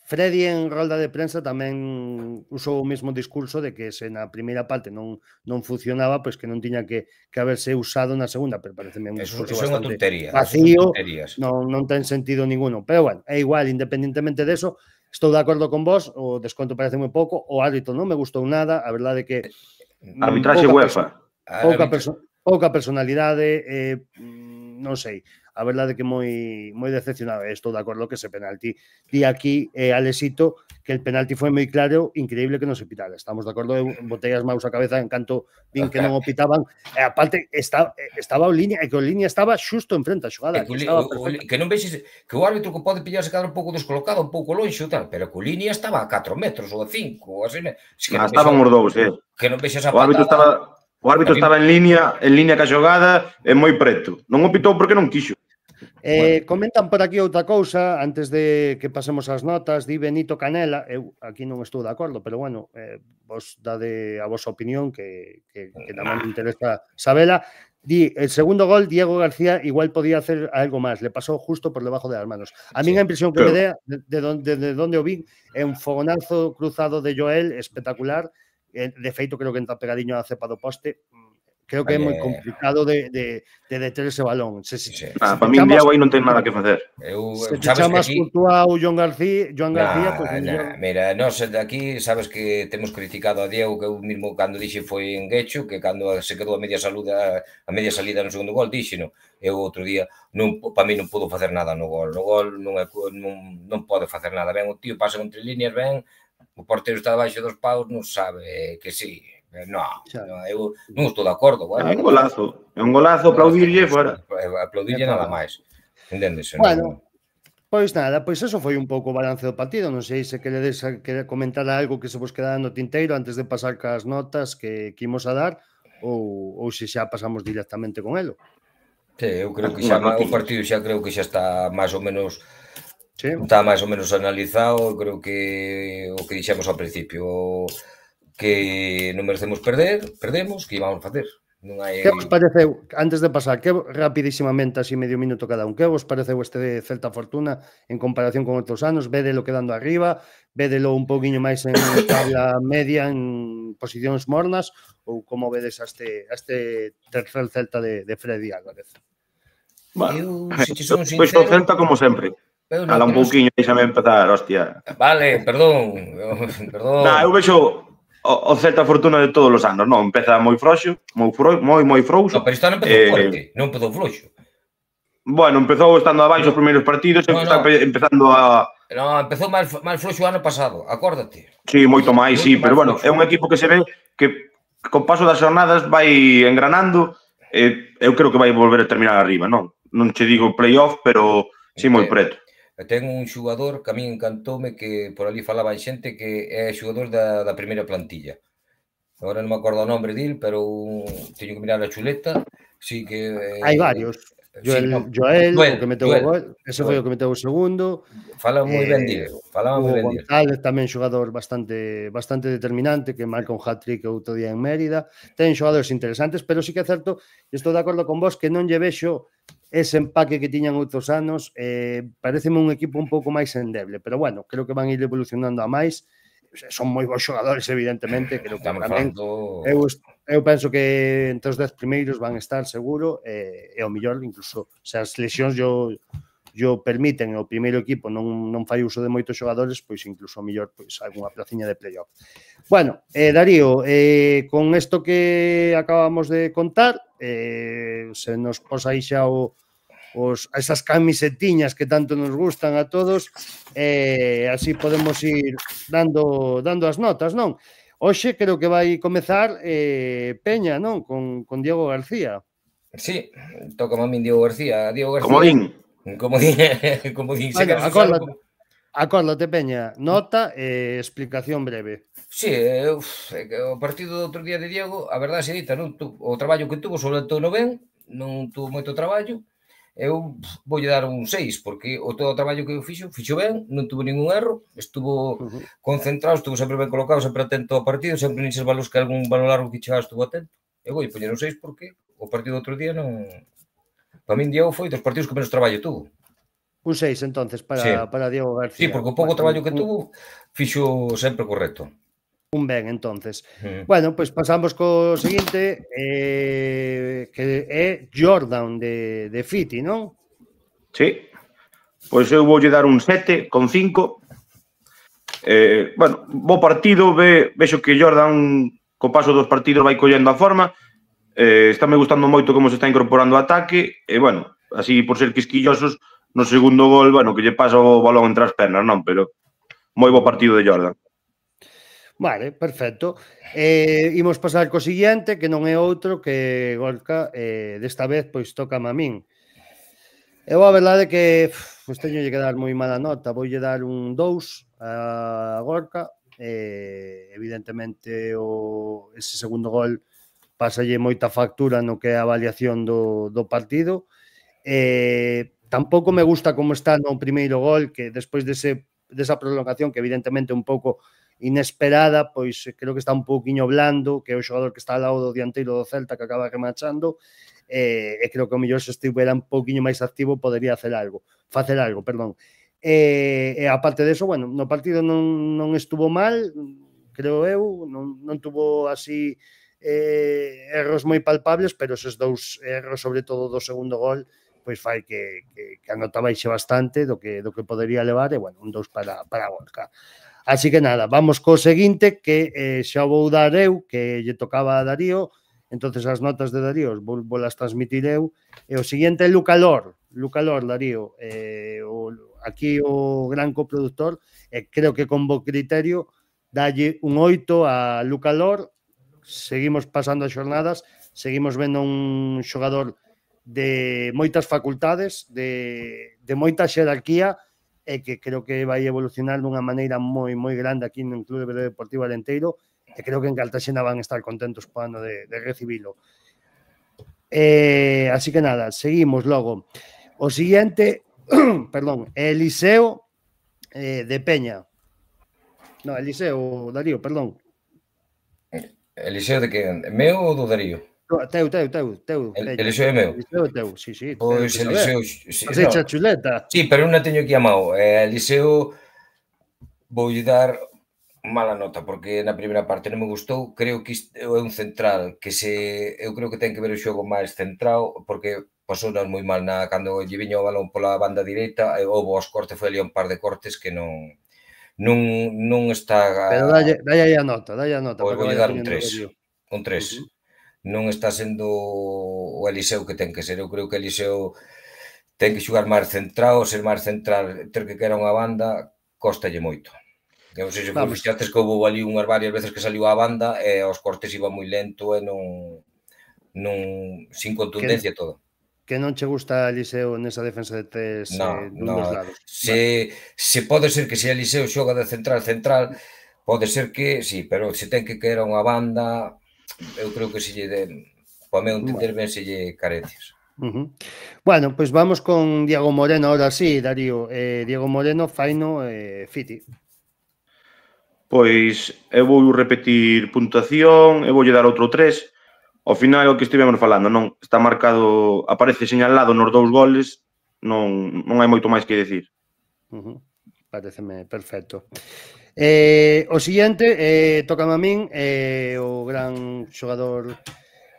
Freddy en rolda de prensa tamén usou o mesmo discurso de que se na primeira parte non funcionaba, pois que non tiña que haberse usado na segunda, pero pareceme un discurso bastante vacío, non ten sentido ninguno. Pero bueno, é igual, independentemente de eso. Estou de acordo con vos, o desconto parece moi pouco, o árbitro non me gustou nada, a verdade é que... Arbitraxe UEFA. Pouca personalidade, non sei, a verdade é que moi decepcionado, estou de acordo que ese penalti, di aquí Alexito, que el penalti foi moi claro, increíble que non se pitara, estamos de acordo, botei as maus a cabeza en canto vin que non o pitaban, e aparte estaba o línea, e que o línea estaba xusto enfrente a xogada, que non vexes, que o árbitro que pode pillarse cada un pouco descolocado, un pouco lonxe, pero que o línea estaba a 4 metros ou a 5, ou así, estaban os dous, que non vexes a patada. O árbitro estaba en línea ca xogada e moi preto. Non o pitou porque non quixo. Comentan por aquí outra cousa antes de que pasemos as notas, di Benito Canela, eu aquí non estou de acordo, pero bueno, vos dade a vosa opinión que tamén me interesa sabela. Di, el segundo gol, Diego García igual podía hacer algo máis, le pasou justo por debajo de las manos. A mí a impresión que me dea, de donde o vi, é un fogonazo cruzado de Joel espectacular. De feito, creo que entra pegadiño a cepa do poste. Creo que é moi complicado de deter ese balón. Para mí, Diego aí non ten nada que facer. Se te chamas Courtois ou Joan García, mira, nós aquí sabes que temos criticado a Diego, que eu mismo cando dixe foi en Guecho, que cando se quedou a media salida no segundo gol, dixeno. Eu outro día, para mí non pudo facer nada no gol. No gol non pode facer nada. Ben, o tío pasa entre líneas, ben, o portero está debaixo dos paus, non sabe que sí. Non, Xa. eu non estou de acordo. É un golazo, aplaudirlle fora. Aplaudirlle nada máis. Entendes? Bueno, pois nada, pois eso foi un pouco o balance do partido. Non sei se queredes comentar algo que se vos quedara no tinteiro antes de pasar cas notas que imos a dar ou se xa pasamos directamente con elo. Sí, eu creo que xa o partido xa creo que xa está máis ou menos analizado. Eu creo que o que dixemos ao principio, que non merecemos perder, perdemos, que íbamos a facer. Non hai... Que vos pareceu, antes de pasar, que rapidísimamente, así medio minuto cada un, que vos pareceu este Celta Fortuna en comparación con outros anos? Védelo quedando arriba, védelo un pouquiño máis en tabla media, en posicións mornas, ou como vedes a este tercer Celta de Freddy Álvarez? Eu, se che son Pois o sincero... Celta como sempre. Cala un pouquiño, deixame empezar, hostia. Vale, perdón. Eu vexo o Celta Fortuna de todos os anos, non? Empeza moi frouxo, moi frouxo. No, pero isto non empezou forte, non empezou frouxo. Bueno, empezou estando abaixo os primeiros partidos, está empezando a... No, empezou máis frouxo o ano pasado, acórdate. Sí, moito máis, sí, pero bueno, é un equipo que se ve que con paso das xornadas vai engranando, eu creo que vai volver a terminar arriba, non? Non che digo playoff, pero sí moi preto. Ten un xugador que a min encantoume, que por ali falaba xente, que é xugador da primeira plantilla. Agora non me acordo o nombre dil, pero teño que mirar a chuleta. Sí que... Hai varios. Joel, o que meteu o gol, ese foi o que meteu o segundo. Fala moi ben dil. Hugo González tamén xogador bastante determinante, que marca un hat-trick outro día en Mérida. Ten xogadores interesantes, pero sí que é certo, estou de acordo con vos, que non lle vexo ese empaque que tiñan outros anos. Pareceme un equipo un pouco máis endeble, pero bueno, creo que van ir evolucionando a máis. Son moi bons xogadores, evidentemente, creo que tamén eu penso que entre os 10 primeiros van estar seguro, e o mellor, incluso se as lesións yo permiten, o primeiro equipo non fai uso de moitos xogadores, pois incluso o mellor pois algunha placiña de playoff. Bueno, Darío, con isto que acabamos de contar, se nos posa aí xa esas camisetiñas que tanto nos gustan a todos, así podemos ir dando as notas, non? Hoxe creo que vai comezar Peña, non? Con Diego García. Sí, toca a min Diego García. Como din. Acórdate, Peña, nota e explicación breve. Sí, o partido do outro día de Diego, a verdade se dita, o traballo que tuvo, sobre todo ben, non tuvo moito traballo. Eu voulle dar un 6, porque todo o traballo que fixo ben, non tuvo ningún erro, estuvo concentrado, estuvo sempre ben colocado, sempre atento ao partido, sempre nises balos que algún balón largo que chegaba estuvo atento. Eu voulle poñer un 6 porque o partido do outro día non... Para min Diego foi dos partidos que menos traballo tuvo. Un 6, entonces, para Diego García. Sí, porque o pouco traballo que tuvo fixo sempre correcto. Un ben, entonces. Bueno, pois pasamos co seguinte, que é Jordan de Fiti, non? Sí. Pois eu voulle dar un 7,5. Bueno, bo partido, vexo que Jordan co paso dos partidos vai collendo a forma. Estáme gustando moito como se está incorporando o ataque, e bueno, así por ser quisquillosos, no segundo gol, bueno, que lle pasa o balón entre as pernas, non? Pero moi bo partido de Jordan. Vale, perfecto. Imos pasar co siguiente, que non é outro que Gorka, desta vez, pois toca a min. Eu a verdade que pois teño que dar moi mala nota, voulle dar un 2 a Gorka. Evidentemente, ese segundo gol pasalle moita factura no que é a avaliación do partido. Tampouco me gusta como está no primeiro gol, que despois desa prolongación, que evidentemente é un pouco inesperada, pois creo que está un pouquiño blando, que é o xogador que está ao lado do dianteiro do Celta que acaba remachando, e creo que o mellor se estivera un pouquiño máis activo podería facer algo. E aparte deso, bueno, no partido non estuvo mal, creo eu, non tuvo así erros moi palpables, pero esos dous erros, sobre todo do segundo gol, pois fai que a nota baixe bastante do que podería levar, e bueno, un 2 para Gorka. Así que nada, vamos co seguinte, que xa vou dar eu, que lle tocaba a Darío, entonces as notas de Darío vou las transmitir eu, e o seguinte é Luca Lor, Darío, aquí o gran coproductor, e creo que con bo criterio dalle un 8 a Luca Lor. Seguimos pasando as xornadas, seguimos vendo un xogador de moitas facultades, de moita xerarquía, e que creo que vai evolucionar dunha maneira moi grande aquí no Clube Deportivo Alenteiro, e creo que en Cartaxena van estar contentos po ano de recibilo. Así que nada, seguimos logo. O siguiente, perdón, Eliseo de Peña. No, Eliseo, Darío, perdón. Eliseo de que? Meu ou do Darío? Teu. Eliseo é meu? Eliseo é teu, sí. Pois Eliseo... Has chuleta. Sí, pero non a teño aquí a mão. Eliseo voulle dar mala nota, porque na primeira parte non me gustou. Creo que isto é un central que eu creo que ten que ver o xogo máis centrado, porque pasounos moi mal cando lle viña o balón pola banda direita, houve os cortes, foi ali un par de cortes que non está... Pero dalle a nota. Pois voulle dar un 3. Un 3. Non está sendo o Eliseo que ten que ser. Eu creo que Eliseo ten que xogar máis centrado, ser máis central, ter que quera unha banda, costalle moito. Non sei se foi fixates que houve ali unhas varias veces que saliu a banda e os cortes iban moi lento e sin contundencia todo. Que non che gusta Eliseo nesa defensa de tres dos lados. Se pode ser que se Eliseo xoga de central, pode ser que, sí, pero se ten que quera unha banda, eu creo que se lle para meu entender ben se lle carencias. Bueno, pois vamos con Diego Moreno ahora sí, Darío. Diego Moreno, faino, Fiti. Pois eu vou repetir puntuación, eu voulle dar outro 3. Ao final, o que estivemos falando, non está marcado, aparece señalado nos 2 goles, non hai moito máis que dicir. Pareceme perfecto. O seguinte, tócame a min, o gran xogador,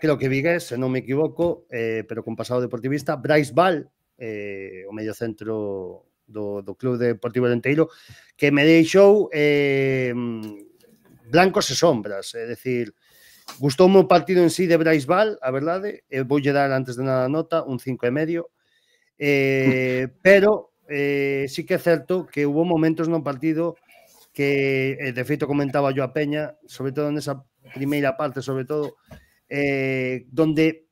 creo que vigués, se non me equivoco, pero con pasado deportivista, Brais Val, o mediocentro do Clube Deportivo Alenteiro, que me deixou blancos e sombras, é dicir, gustoume o partido en sí de Brais Val, a verdade, voulle dar antes de nada nota, un 5,5, pero sí que é certo que hubo momentos no partido que, de feito, comentaba yo a Peña, sobre todo nesa primeira parte, sobre todo, donde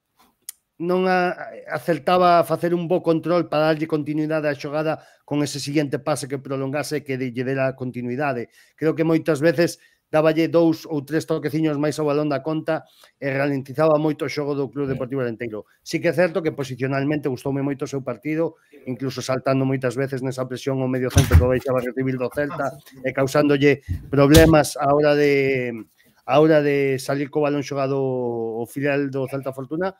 non acertaba a facer un bo control para darlle continuidade á xogada con ese seguinte pase que prolongase e que lle dera continuidade. Creo que moitas veces dáballe 2 ou 3 toqueciños máis ao balón da conta e ralentizaba moito o xogo do Clube Deportivo Alenteiro. Sí que é certo que posicionalmente gustoume moito o seu partido, incluso saltando moitas veces nesa presión ao medio centro que deixaba recibir do Celta e causándolle problemas a hora de salir co balón xogado o filial do Celta Fortuna,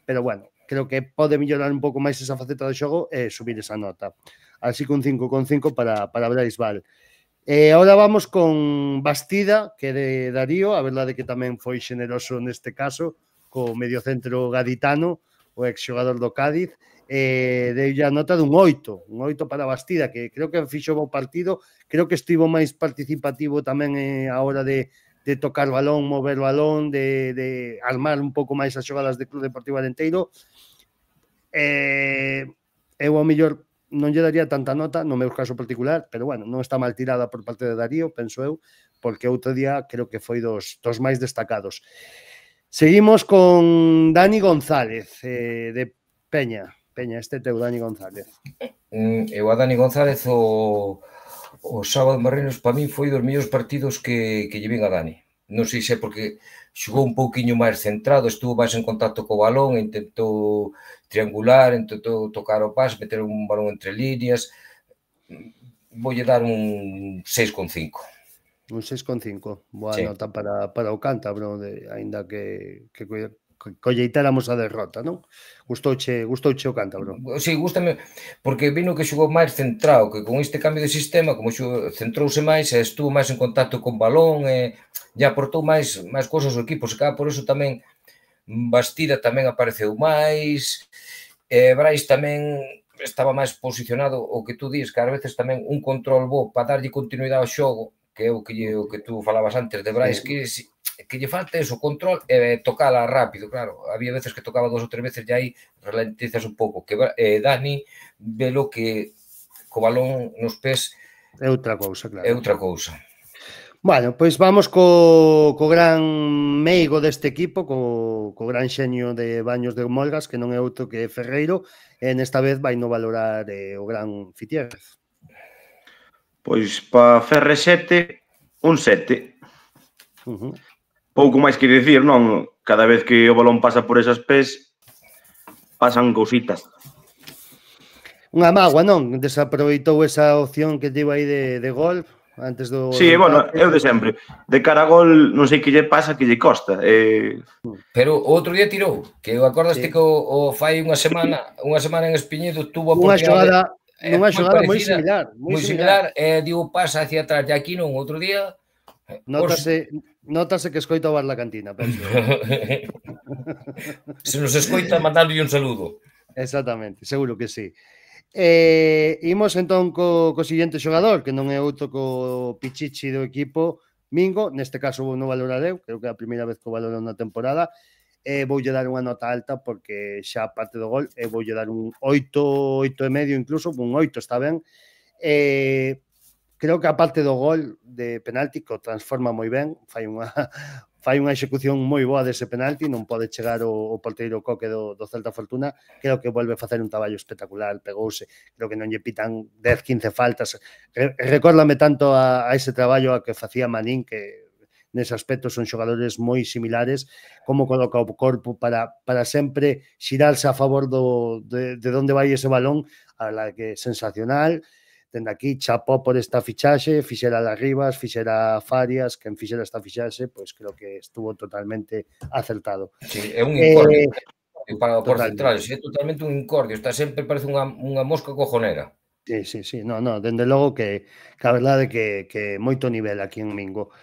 pero bueno, creo que pode mellorar un pouco máis esa faceta do xogo e subir esa nota. Así que un 5,5 para Brais Val. Ahora vamos con Bastida, que é de Darío, a verdade que tamén foi xeneroso neste caso, co mediocentro gaditano, o exxogador do Cádiz, deulle a nota dun 8, un 8 para Bastida, que creo que fixo bo partido, creo que estivo máis participativo tamén a hora de tocar balón, mover balón, de armar un pouco máis as xogadas de Clube Deportivo Alenteiro. Eu ao mellor non lle daría tanta nota no meu caso particular, pero bueno, non está mal tirada por parte de Darío, penso eu, porque outro día creo que foi dos máis destacados. Seguimos con Dani González, de Peña, este teu Dani González. Eu a Dani González o sábado en Barreiros para min foi dos mellores partidos que lle vin a Dani. Non sei se é porque xogou un pouquiño máis centrado, estuvo máis en contacto co balón, intentou triangular, intentou tocar o pase, meter un balón entre líneas. Voulle dar un 6,5. Un 6,5. Boa nota para o cántabro, aínda que colleitáramos a derrota, non? Gustouche o cántabro? Sí, gústame, porque vino que xogou máis centrado, que con este cambio de sistema, como centrouse máis e estuvo máis en contacto con balón e aportou máis cousas ao equipo, se cada por eso tamén Bastida tamén apareceu máis, Brais tamén estaba máis posicionado, o que tú dis, que ás veces tamén un control bo para darlle continuidade ao xogo, que é o que tú falabas antes de Brais, que lle falta eso, control e tocala rápido, claro. Había veces que tocaba 2 ou 3 veces e aí ralentizas un pouco. Que Dani velo que co balón nos pés é outra cousa, claro. É outra cousa. Bueno, pois vamos co gran meigo deste equipo, co gran xenio de Baños de Molgas, que non é outro que Ferreiro, e nesta vez vai no valorar o gran Fitierrez. Pois pa Ferre 7, un 7. Pouco máis que dicir, non? Cada vez que o balón pasa por esas pés, pasan cousitas. Unha mágoa, non? Desaproveitou esa opción que tivo aí de gol antes do... Sí, bueno, eu de sempre. De cara a gol, non sei que lle pasa, que lle costa. Pero o outro día tirou, que acordaste que o fai unha semana en Espiñedo tuvo a oportunidade... Unha xogada moi similar. Moi similar, e digo, pasa hacia atrás, e aquí non, outro día... Notase que escoita o bar la cantina, penso. Se nos escoita, mandándolle un saludo. Exactamente, seguro que sí. Imos entón co seguinte xogador, que non é outro co pichichi do equipo, Mingo, neste caso vou no valorar eu, creo que é a primeira vez que o valoro na temporada, voulle dar unha nota alta porque xa parte do gol, voulle dar un 8, 8,5 incluso, un 8 está ben. Creo que a parte do gol de penalti, que o transforma moi ben, fai unha execución moi boa dese penalti, non pode chegar o porteiro Coque do Celta Fortuna, creo que volve a facer un traballo espectacular, pegouse, creo que non lle pitan 10, 15 faltas, recórdame tanto a ese traballo a que facía Manín, que nese aspecto son xogadores moi similares, como coloca o corpo para sempre xirarse a favor de onde vai ese balón, a la que é sensacional. Dende aquí, chapó por esta fichaxe, fixera a Rivas, fixera a Farias, quen fixera esta fichaxe, pois creo que estuvo totalmente acertado. Sí, é un incordio para por central, é totalmente un incordio, está sempre parece unha mosca cojonera. Sí, no, dende logo que a verdade que moito nivel aquí en Mingo.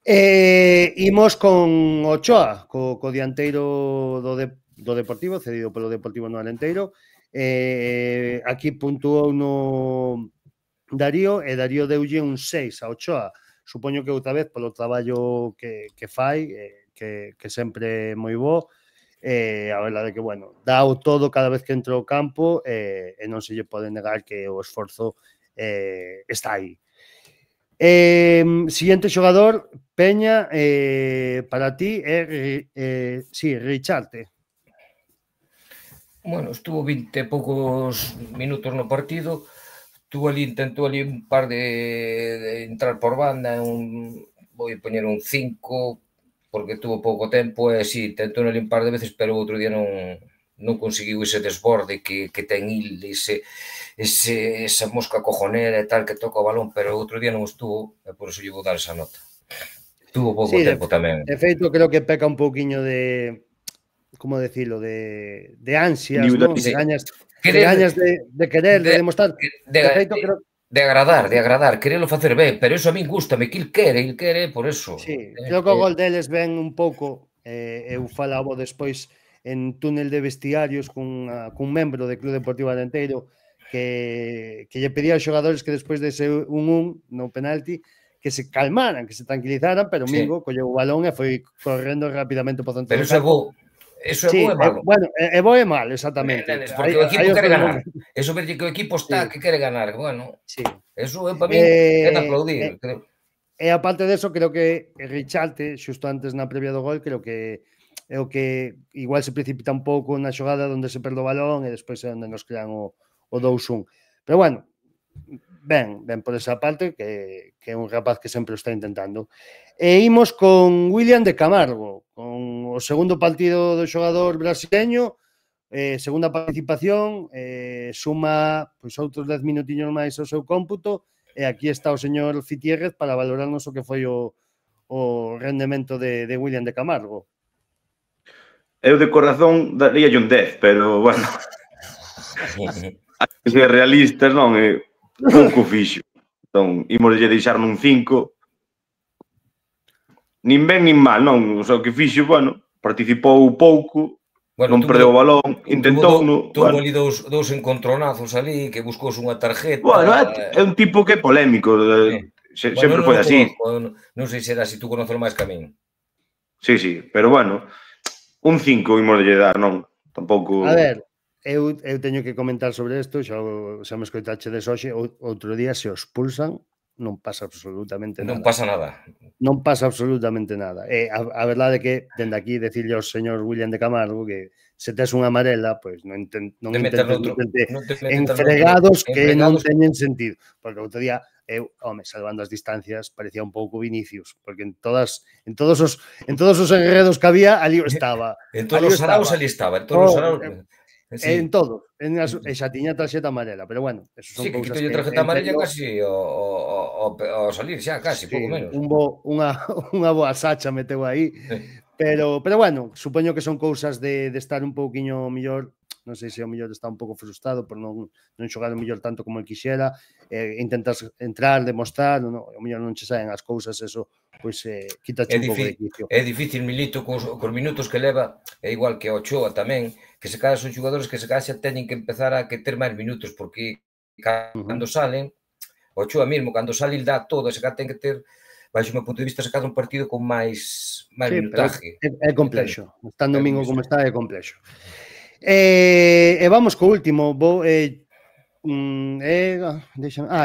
Imos con Ochoa, co dianteiro do Deportivo, cedido polo Deportivo no Alenteiro. Aquí puntuou no Darío, e Darío deulle un 6 a Ochoa. Supoño que outra vez polo traballo que fai, que sempre é moi bo. A verdade que, bueno, dá o todo cada vez que entra ao campo e non se lle pode negar que o esforzo está aí. Siguiente xogador, Peña, para ti sí, Richarte. Bueno, estuvo 20 e poucos minutos no partido, intentou ali un par de entrar por banda, vou poñer un 5, porque tuvo pouco tempo, e si, tentou ali un par de veces, pero outro día non conseguiu ese desborde que ten il, esa mosca cojonera e tal, que toca o balón, pero outro día non estuvo, e por iso lle vou dar esa nota. Tuvo pouco tempo tamén. De feito, creo que peca un pouquiño de... como decirlo, de ansias, ¿no? De gañas de querer, de demostrar. De agradar, querelo facer ben, pero eso a min gustame, que il quere, por eso. Sí, creo que o gol deles ven un pouco, eu falaba despois en túnel de vestiarios cun membro do Club Deportivo Alenteiro que lle pedía aos xogadores que despois dese 1-1 no penalti que se calmaran, que se tranquilizaran, pero Mingo colleu o balón e foi correndo rapidamente por centro do campo. Pero eso é bo. Eso é bo e malo. Bueno, é bo e malo, exactamente. Porque o equipo quere ganar. Eso verlle que o equipo está que quere ganar. Bueno, eso para mí é de aplaudir. E aparte deso, creo que Richarte, xusto antes na previa do gol, creo que é o que igual se precipita un pouco na xogada onde se perde o balón e despois é onde nos crean o 2-1. Pero bueno, ben por esa parte, que é un rapaz que sempre o está intentando. E imos con William de Camargo, con o segundo partido do xogador brasileño, segunda participación, suma outros 10 minutiños máis ao seu cómputo, e aquí está o señor Fitierrez para valorarnos o que foi o rendemento de William de Camargo. Eu de corazón daría un 10, pero, bueno, que ser realistas, non? Pouco fixo. Entón, imos deixar nun 5. Nin ben nin mal, non? O sea, que fixo, bueno, participou pouco, non perdeu o balón, intentou... Tuvo ali dous encontronazos ali, que buscouse unha tarjeta... Bueno, é un tipo que é polémico, sempre foi así. Non sei se era así, tú conoces máis que a min. Sí, pero bueno, un 5 imos de dar, non? Tampouco... A ver, eu teño que comentar sobre isto, xa me escoitache des hoxe, outro día se os pulsan, non pasa absolutamente Non nada. pasa nada. Non pasa absolutamente nada. A verdade é que, dende aquí, decirle ao señor William de Camargo que se tes unha amarela, pois non Te metas intentes noutro, meterte non te en metas fregados en que non fregados. teñen sentido. Porque outro día, home, salvando as distancias, parecía un pouco Vinicius, porque en todos os enredos que había, ali estaba. En todos os saraos ali estaba, en todos os saraos. En Sí. todo, e xa tiña tarxeta amarela, pero bueno, eso son Sí, que cousas quitoulle que tarjeta amarilla entendo. casi ao salir xa, casi, pouco Sí, menos. unha boa sacha meteu aí, pero bueno, supoño que son cousas de estar un pouquiño mellor, non sei se o mellor está un pouco frustrado por non xogar o mellor tanto como el quixera, intentas entrar, demostrar, o mellor non che saen as cousas, eso, pois quítache un pouco de quicio. É difícil Milito cos minutos que leva, é igual que a Ochoa tamén, que se cada son xogadores que se cada xa teñen que empezar a que ter máis minutos, porque cando salen, Ochoa mesmo, cando sale, il dá todo, se cada ten que ter, baixo o meu punto de vista, se cada un partido con máis minutaje. É complexo, estando domingo como está, é complexo. E vamos co último,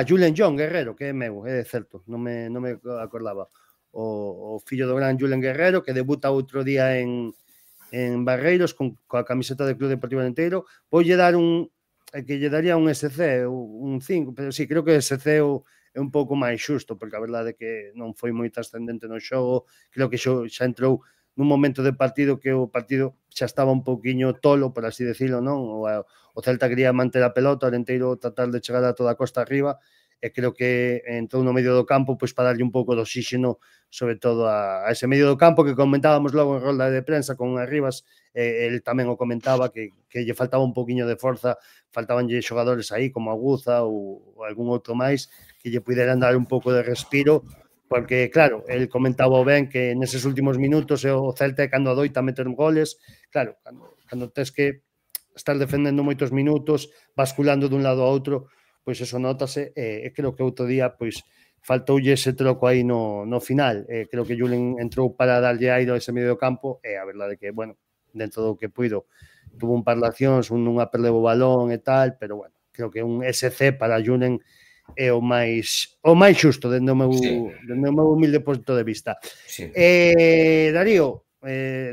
Julen John Guerrero, que é meu, é certo, non me acordaba. O fillo do gran Julen Guerrero, que debuta outro día en Barreiros coa camiseta do Club Deportivo Arenteiro. Voulle dar que lle daría un SC, un 5, pero sí, creo que SC é un pouco máis xusto, porque a verdade é que non foi moi trascendente no xogo, creo que xa entrou nun momento de partido que o partido xa estaba un pouquiño tolo, por así decirlo, non? O Celta quería manter a pelota, o Arenteiro tratar de chegar a toda a costa arriba, e creo que entrou no medio do campo pois para darlle un pouco de oxígeno, sobre todo a ese medio do campo que comentábamos logo en rolda de prensa con Arribas, el tamén o comentaba que lle faltaba un pouquiño de forza, faltabanlle xogadores aí como Aguza ou algún outro máis que lle puderan dar un pouco de respiro, porque, claro, el comentaba ben que neses últimos minutos o Celta cando adoita meter goles, claro, cando tes que estar defendendo moitos minutos, basculando dun lado a outro, pois eso notase, e creo que outro día, pois, faltoulle ese troco aí no final. Creo que Julen entrou para darlle aire a ese medio campo, e a verdade que, bueno, dentro do que puido, tuvo un par de accións, unha perdeu o balón e tal, pero, bueno, creo que un SC para Julen é o máis xusto dende o meu humilde punto de vista. Sí. Darío,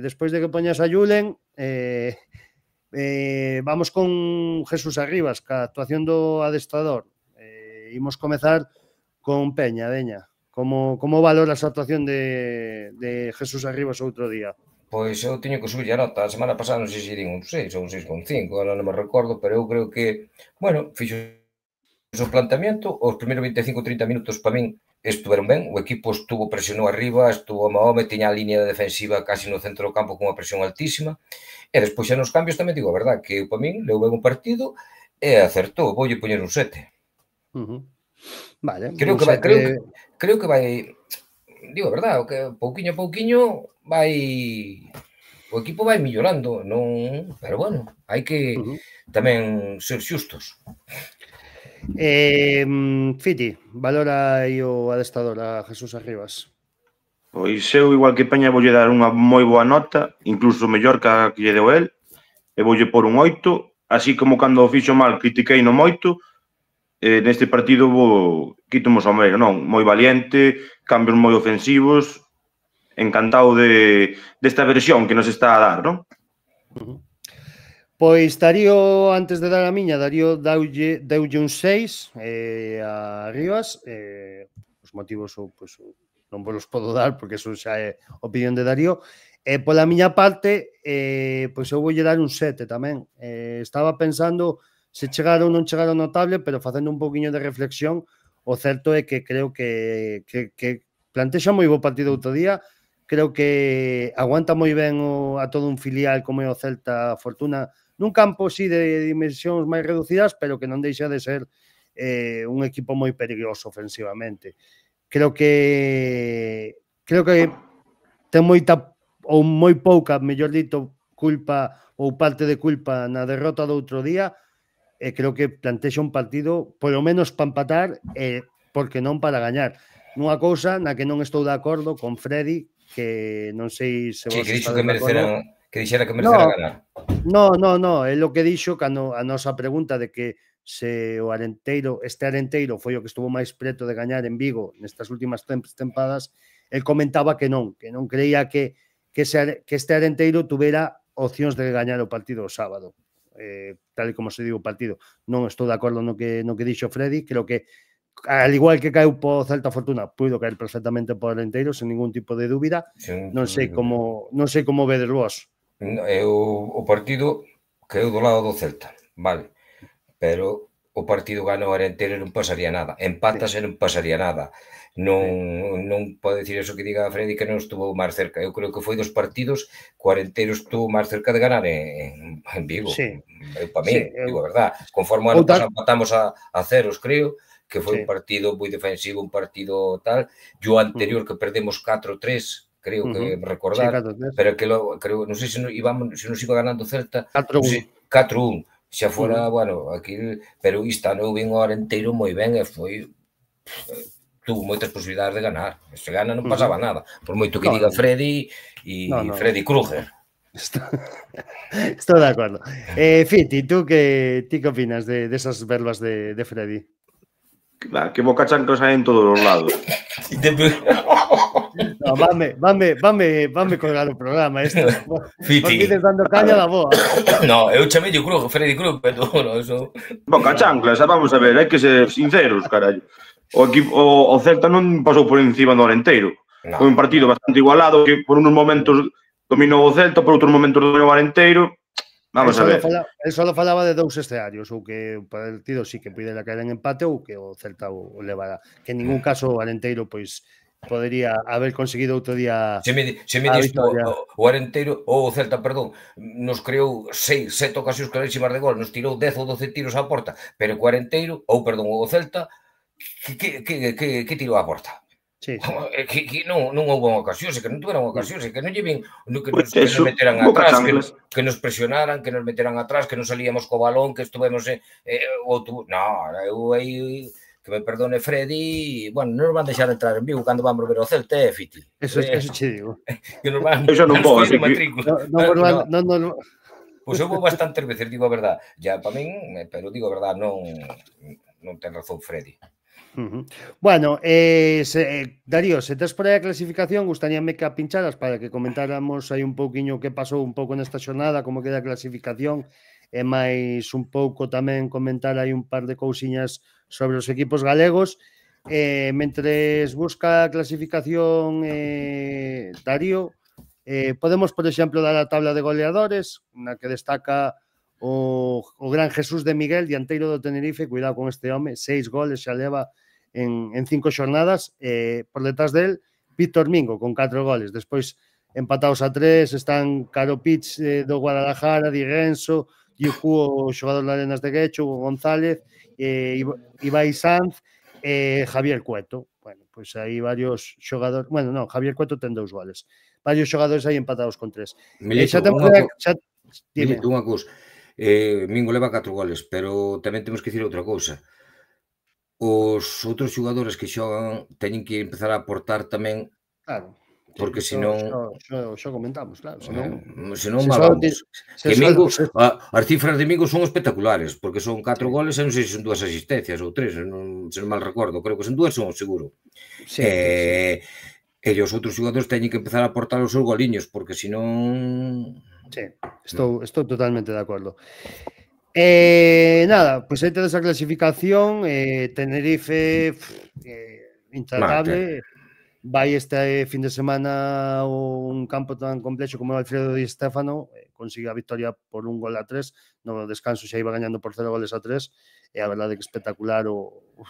despois de que poñas a Julen, vamos con Jesús Arribas, ca actuación do adestrador. Imos comezar con Peña, Deña. Como valoras a actuación de Jesús Arribas outro día? Pois eu teño que subir a nota. A semana pasada non sei se din un 6 ou un 6,5, agora non me recordo, pero eu creo que, bueno, fixo o planteamiento, os primeiros 25-30 minutos para min estuveron ben, o equipo presionou arriba, estuvo a Mahome, tiña a línea defensiva casi no centro do campo con unha presión altísima, e despois xa nos cambios tamén digo a verdade, que para min leu ben un partido e acertou, voulle poñer un 7. Vale. Creo que vai, digo a verdade, que pouquiño a pouquiño vai, o equipo vai mellorando, non, pero bueno, hai que tamén ser xustos. Fiti, valora aí o adestrador a Jesús Arribas. Pois eu, igual que Peña, voulle dar unha moi boa nota, incluso mellor que a que lle deu el, e voulle por un 8, así como cando o fixo mal critiquei no moito, neste partido quitamos ao medio, non? Moi valiente, cambios moi ofensivos, encantado desta versión que nos está a dar, non? Pois Darío, antes de dar a miña, Darío deulle un 6 a Arribas. Os motivos non vos podo dar, porque eso xa é opinión de Darío. Pola miña parte, pois eu voulle dar un 7 tamén. Estaba pensando se chegar ou non chegar ao notable, pero facendo un pouquiño de reflexión, o certo é que creo que plantexa moi bo partido outro día. Creo que aguanta moi ben a todo un filial como é o Celta Fortuna, nun campo, sí, de dimensións máis reducidas, pero que non deixa de ser un equipo moi perigoso ofensivamente. Creo que ten moita, ou moi pouca, mellor dito, culpa ou parte de culpa na derrota do outro día, e creo que plantexa un partido, polo menos para empatar, porque non para gañar. Nunha cousa na que non estou de acordo con Freddy, que non sei se vos estades de acordo. Que dixera que merecera ganar. No, é lo que dixo cando a nosa pregunta de que se o Arenteiro, este Arenteiro foi o que estuvo máis preto de gañar en Vigo nestas últimas tempadas, el comentaba que non creía que este Arenteiro tuvera opcións de gañar o partido o sábado. Tal e como se digo o partido. Non estou de acordo no que dixo Freddy, creo que al igual que caeu po Celta Fortuna, puido caer perfectamente por Arenteiro sen ningún tipo de dúbida. Non sei como vedes vos. O partido caeu do lado do Celta, vale, pero o partido gana o Arenteiro e non pasaría nada, empatas e non pasaría nada. Non pode decir eso que diga Freddy que non estuvo máis cerca. Eu creo que foi dos partidos que o Arenteiro estuvo máis cerca de ganar en Vigo. Para mí, digo a verdad, conforme o ano pasado empatamos a ceros, creo que foi un partido moi defensivo, un partido tal, e o anterior que perdemos 4-3, creo que recordar, pero que creo, non sei se nos iba ganando Celta 4-1, xa fora, bueno, aquí, pero isto non vin o Arenteiro moi ben e foi, tuvo moitas posibilidades de ganar, se gana non pasaba nada, por moito que diga Freddy e Freddy Krueger. Estou de acordo. Fiti, ti que opinas de esas verbas de Freddy? Que boca chanclas hai en todos os lados. No, vanme colgar o programa isto. Porque ides dando caña da boa. No, eu chamei o Freddy Krueger, pero eso... Boca chanclas, vamos a ver, hai que ser sinceros, carallo. O Celta non pasou por encima do Arenteiro. Foi un partido bastante igualado que por unos momentos dominou o Celta, por outros momentos dominou o Arenteiro. Vamos a ver. El só falaba de dous escenarios, ou que o partido sí que pudera caer en empate ou que o Celta o levara. Que en ningún caso o Arenteiro pois podería haber conseguido outro día. Se me disto o Arenteiro, ou o Celta, perdón, nos creou 6, 7 ocasións clarísimas de gol, nos tirou 10 ou 12 tiros á porta, pero o Arenteiro, ou perdón, o Celta, que tirou á porta? Sí. Que non houve unha ocasión, que non tuveran ocasión, que non lleven que nos meteran atrás, que nos presionaran, que nos meteran atrás, que nos salíamos co balón, que estuvemos eu aí, que me perdone Freddy, bueno, non nos van deixar entrar en Vigo cando vamos ver o Celta, Fiti. Eso che digo. Que nos van non vou, non. Pois eu vou bastantes veces, digo a verdad. Ya para min, pero digo a verdad, non ten razón Freddy. Bueno, Darío, se tes por aí a clasificación, gustaríame que a pincharas para que comentáramos aí un pouquiño que pasou un pouco nesta xornada, como queda a clasificación, e máis un pouco tamén comentar aí un par de cousiñas sobre os equipos galegos. Mentres busca a clasificación Darío, podemos, por exemplo, dar a tabla de goleadores, na que destaca o gran Jesús de Miguel, dianteiro do Tenerife. Cuidado con este home, 6 goles xa leva en 5 xornadas. Por detrás del, Víctor Mingo con 4 goles. Despois, empatados a 3, están Caro Pitch do Guadalajara, Di Renzo, Yuku, o xogador de Arenas de Guecho, Hugo González, Ibai Sanz, Javier Cueto. Bueno, pois aí varios xogadores. Bueno, non, Javier Cueto ten 2 goles. Varios xogadores aí empatados con 3. Milito, unha cousa. Mingo leva 4 goles, pero tamén temos que dicir outra cousa. Os outros xogadores que xogan teñen que empezar a aportar tamén, claro, porque senón xa comentamos, claro, senón vamos. Que Mingo, as cifras de Mingo son espectaculares, porque son 4 goles e non sei se son 2 asistencias ou 3, se non mal recordo, creo que son 2, son seguro. E os outros xogadores teñen que empezar a aportar os seus goliños, porque senón... Sí, estou totalmente de acordo. Nada, pois aí tedes a clasificación. Tenerife intratable. Vai este fin de semana un campo tan complexo como o Alfredo Di Stéfano, consigue a victoria por 1-3, no descanso xa iba gañando por 0-3, e a verdade que espectacular,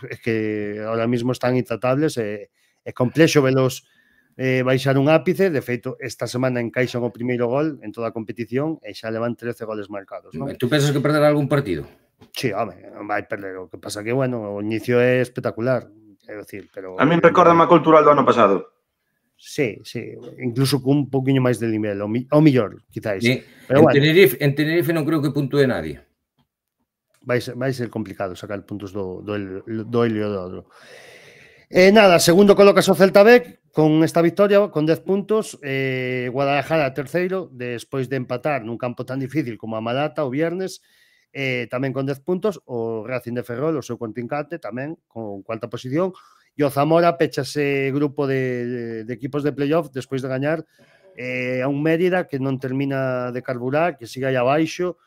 é que ahora mismo están intratables, é complexo velos baixar un ápice. De feito, esta semana encaixan o primeiro gol en toda a competición e xa levan 13 goles marcados, non? Tú pensas que perderá algún partido? Sí, home, non vai perder. O que pasa que, bueno, o inicio é espectacular, quero decir, pero... A min recórdame a cultural do ano pasado. Sí, incluso con un poquinho máis de nivel, o millor, quizáis. En Tenerife non creo que puntúe nadie. Vai ser complicado sacar puntos do Heliodoro. Nada, segundo colocas o Celta B con esta victoria, con 10 puntos. Guadalajara terceiro, despois de empatar nun campo tan difícil como a Malata o viernes. tamén con 10 puntos, o Racing de Ferrol, o seu contrincante, tamén con cuarta posición, e o Zamora pechase grupo de equipos de playoff despois de gañar a un Mérida que non termina de carburar, que sigue aí abaixo,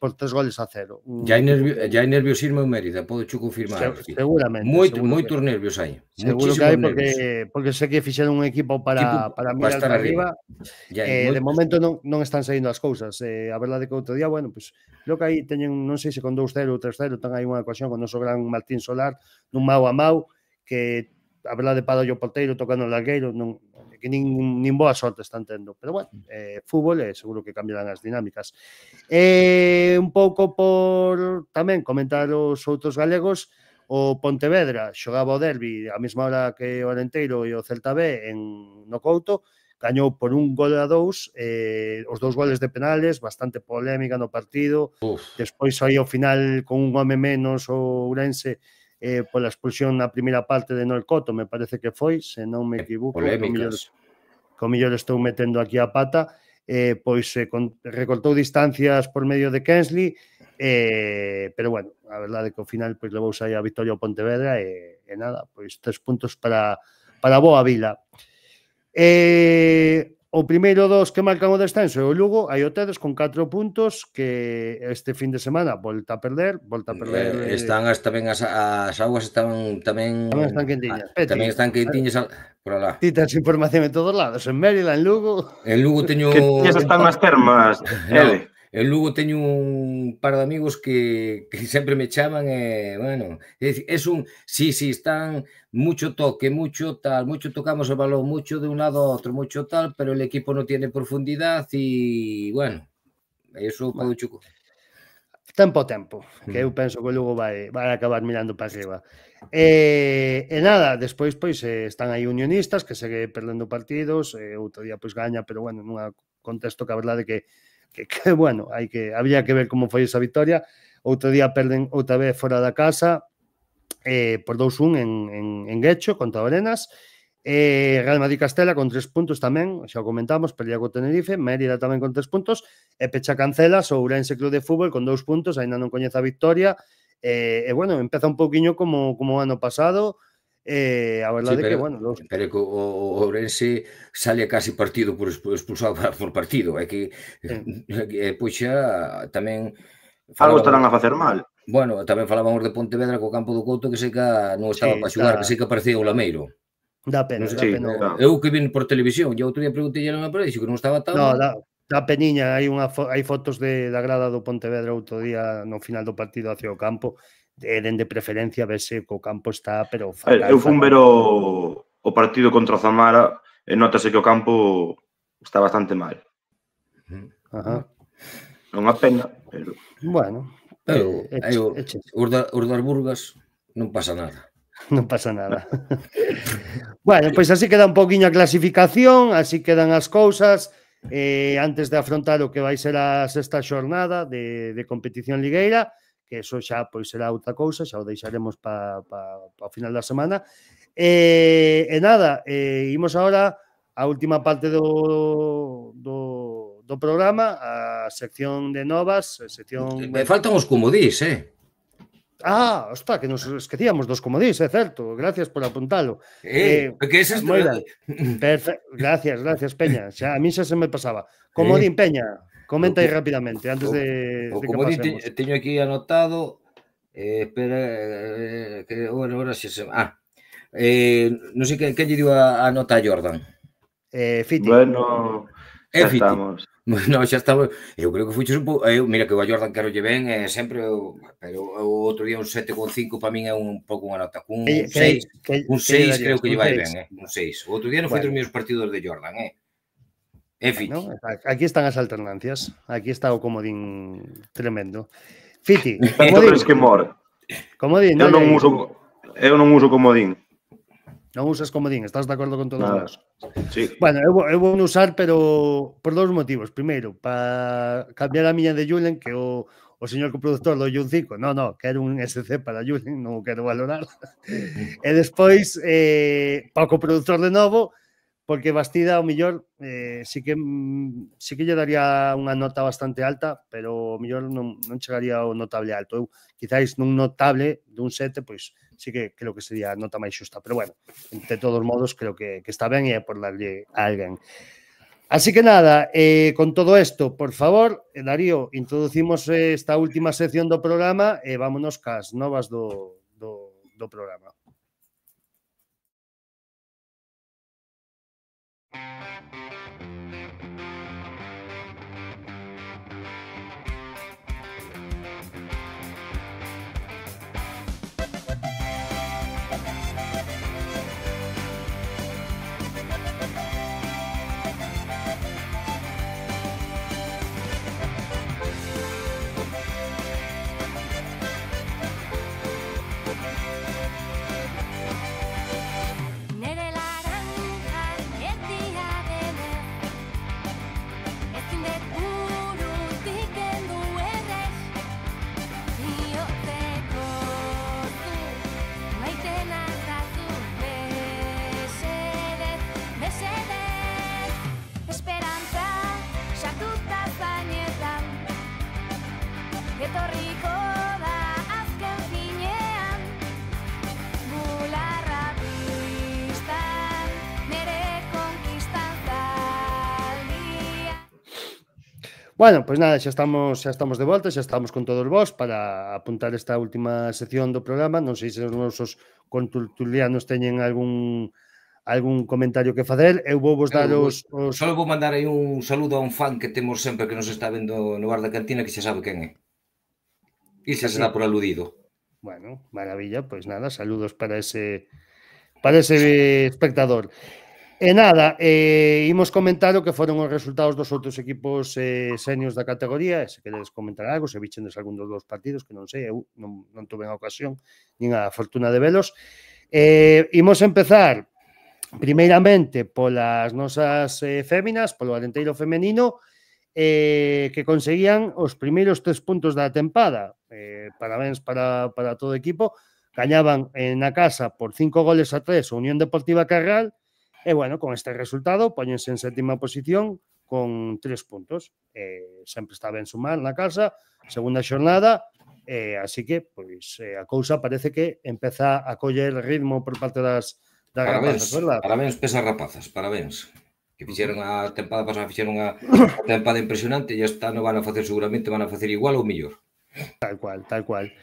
por 3-0. Ya hai nerviosismo en Mérida, podo cho confirmar. Seguramente. Moitos nervios hai. Seguro que hai, porque sei que fixeron un equipo para mirar para arriba. De momento non están saindo as cousas. A verdade que outro día, bueno, pues, creo que aí teñen, non sei se con 2-0 ou 3-0, ten aí unha ocasión con o noso gran Martín Solar, nun mau a mau, que a verdade para o porteiro tocando o largueiro, que nin boa sorte están tendo. Pero, bueno, fútbol, seguro que cambiarán as dinámicas. Un pouco por tamén comentar os outros galegos, o Pontevedra xogaba o derbi a mesma hora que o Arenteiro e o Celta B no Couto, gañou por 1-2, os 2 goles de penales, bastante polémica no partido. Despois aí ao final con un home menos o Ourense pola expulsión na primeira parte de Noel Coto, me parece que foi, se non me equivoco, co millor estou metendo aquí a pata, pois recortou distancias por medio de Kensley, pero bueno, a verdade que ao final pois levouse aí a victoria ao Pontevedra e nada, pois 3 puntos para Boa Vila. O primeiro dos que marcan o descenso é o Lugo, aí o tedes con 4 puntos, que este fin de semana volta a perder. Están tamén as augas están tamén están quentiñas. Tamén están quentiñas por alá. Ti tens información en todos lados, en Mérida, en Lugo. En Lugo teño... Que están as termas, Ele. En Lugo teño un par de amigos que sempre me chaman e, bueno, es un... Sí, están mucho toque, mucho tal, mucho tocamos el balón, mucho de un lado a otro, mucho tal, pero el equipo no tiene profundidad y, bueno, eso puedo chuco. Tempo, que eu penso que o Lugo vai acabar mirando para arriba. E nada, despois pois están aí unionistas que segue perdendo partidos, outro día pois gaña, pero bueno, nun contexto que a verdade que bueno, habría que ver como foi esa victoria. Outro día perden outra vez fora da casa por 2-1 en Guecho contra Orenas. Real Madrid Castela con 3 puntos tamén, xa o comentamos, perdía co Tenerife. Mérida tamén con 3 puntos e pecha Cancelas o Ourense Club de Fútbol con 2 puntos, aínda non coñece a victoria. Bueno, empeza un pouquiño como o ano pasado. A verdade que, bueno... Pero que o Ourense sale casi partido por expulsado por partido. É que, pois xa, tamén... Algo estarán a facer mal. Bueno, tamén falábamos de Pontevedra co campo do Couto, que sei que non estaba para xogar, que sei que aparecía o Lameiro. Dá pena, dá pena. Eu que vin por televisión, e outro día preguntei a unha parede, que non estaba tan... No, dá peniña, hai fotos da grada do Pontevedra outro día no final do partido hacia o campo, de preferencia vese que o campo está, pero fatal. Eu fun ver o partido contra o Zamara e notase que o campo está bastante mal. Ajá. É unha pena, pero... Bueno, os das Burgas non pasa nada. Non pasa nada. Bueno, pois así queda un poquinho a clasificación, así quedan as cousas. Antes de afrontar o que vai ser a sexta xornada de competición ligueira, que eso xa pois será outra cousa, xa o deixaremos para o final da semana. E nada, imos agora a última parte do programa, a sección de novas, sección... Me faltan os comodís, Ostras, que nos esquecíamos dos comodís, é certo. Gracias por apuntalo. Que ese Gracias, Peña. Xa, a mí xa se me pasaba. Comodín, Peña, comenta aí rapidamente antes de que pasemos. Teño aquí anotado, espera, que agora xa se... non sei que lle digo a nota a Jordan. Fiti. Bueno, xa estamos. No, xa estaba. Eu creo que fuches un pouco... Mira que o Jordan quero lle ben, sempre... Pero o outro día un 7,5 para min é un pouco unha nota. Un 6 creo que lle vai ben, un 6. O outro día non foi dos meus partidos de Jordan, Fiti. Aquí están as alternancias. Aquí está o comodín tremendo. Fiti, comodín. Que mor. Comodín, eu non uso comodín. Non usas comodín, estás de acordo con todos nós? Sí. Bueno, eu vou usar, pero por 2 motivos. Primeiro, para cambiar a miña de Julen, que o señor coproductor do Jun 5, no, quero un SC para Julen, non o quero valorar. E despois, para o coproductor de novo, porque Bastida, ao mellor, sí que lle daría unha nota bastante alta, pero ao mellor non chegaría ao notable alto. Eu, quizáis, nun notable dun 7, pois sí que creo que sería a nota máis xusta. Pero bueno, de todos modos, creo que está ben e é por darlle a alguén. Así que nada, con todo isto, por favor, Darío, introducimos esta última sección do programa e vámonos cas novas do programa. Bueno, pois nada, xa estamos de volta, xa estamos con todos vós para apuntar esta última sección do programa. Non sei se os nosos contertulianos teñen algún comentario que facer. Eu vou vos dar os... Só vou mandar aí un saludo a un fan que temos sempre que nos está vendo no bar da cantina, que xa sabe quen é. E xa se dá por aludido. Bueno, maravilla, pois nada, saludos para ese espectador. E nada, imos comentar o que foron os resultados dos outros equipos seniors da categoría, e se queredes comentar algo, se vichendes algún dos partidos, que non sei, eu non tuve a ocasión, nin a fortuna de velos. Imos empezar, primeiramente, polas nosas féminas, polo Arenteiro femenino, que conseguían os primeiros 3 puntos da tempada. Parabéns para todo o equipo. Gañaban na casa por 5-3 a Unión Deportiva Carral. E, bueno, con este resultado, poñense en 7ª posición con 3 puntos. Sempre está ben sumar na casa, segunda xornada, así que, pois, a cousa parece que empeza a coller ritmo por parte das rapazas, verdad? Parabéns pesas rapazas, parabéns. Que fixeron a tempada pasada, fixeron a tempada impresionante e este ano van a facer, seguramente van a facer igual ou mellor. Tal cual, tal cual.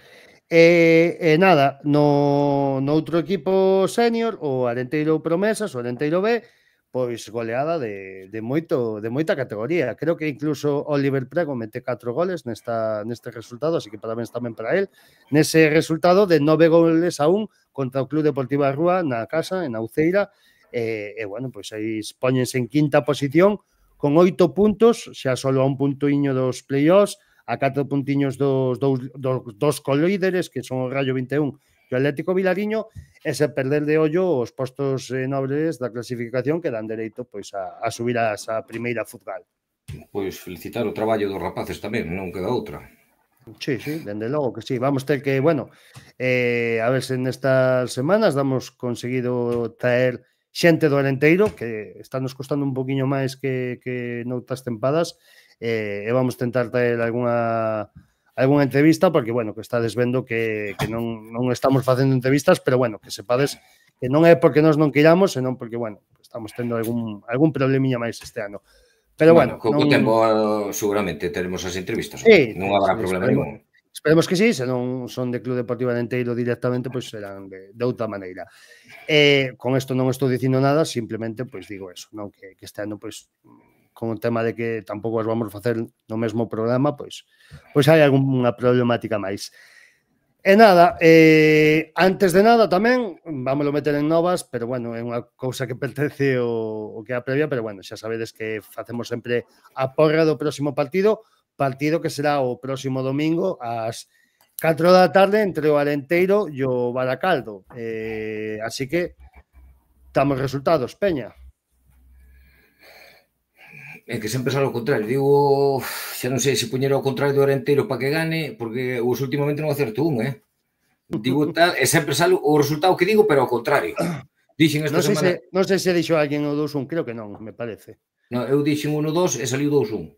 E nada, no outro equipo senior, o Arenteiro Promesas, o Arenteiro B, pois goleada de moita categoría. Creo que incluso Oliver Prego mete 4 goles neste resultado, así que parabéns tamén para él. Nese resultado de 9-1 contra o Club Deportivo Rúa na casa, en Auceira, e bueno, pois aí póñense en 5ª posición con 8 puntos, xa solo a un puntoiño dos play-offs, a 4 puntiños dos colíderes, que son o Rayo 21 e o Atlético Vilariño, e se perder de ollo os postos nobres da clasificación que dan dereito pois a subir a esa primeira futbal. Pois felicitar o traballo dos rapaces tamén, non queda outra. Sí, dende logo que sí. Vamos ter que, bueno, a ver se nestas semanas damos conseguido traer xente do Arenteiro, que está nos costando un poquinho máis que noutras tempadas, e vamos tentar traer algunha entrevista, porque, bueno, que estades vendo que non estamos facendo entrevistas, pero, bueno, que sepades que non é porque nós non queiramos, senón porque, bueno, estamos tendo algún probleminha máis este ano. Pero, bueno, co tempo seguramente teremos as entrevistas, non habrá problema ningún. Esperemos que sí, se non son de Club Deportivo Arenteiro directamente, pois serán de outra maneira. Con isto non estou dicindo nada, simplemente, pois digo eso, non que este ano, pois, con o tema de que tampouco as vamos facer no mesmo programa, pois hai algunha problemática máis. E nada, antes de nada tamén, vámoslo meter en novas, pero bueno, é unha cousa que pertence o que é a previa, pero bueno, xa sabedes que facemos sempre a porra do próximo partido que será o próximo domingo ás 4 da tarde entre o Arenteiro e o Baracaldo. Así que damos resultados, Peña. É que sempre sale ao contrario. Digo, xa non sei se poñer ao contrario do Arenteiro para que gane, porque os últimamente non acerto un, Digo tal, e sempre sale o resultado que digo, pero ao contrario. Dixen esta semana... Non sei se dixo alguén o 2-1, creo que non, me parece. No, eu dixen 1-2 e saliu 2-1.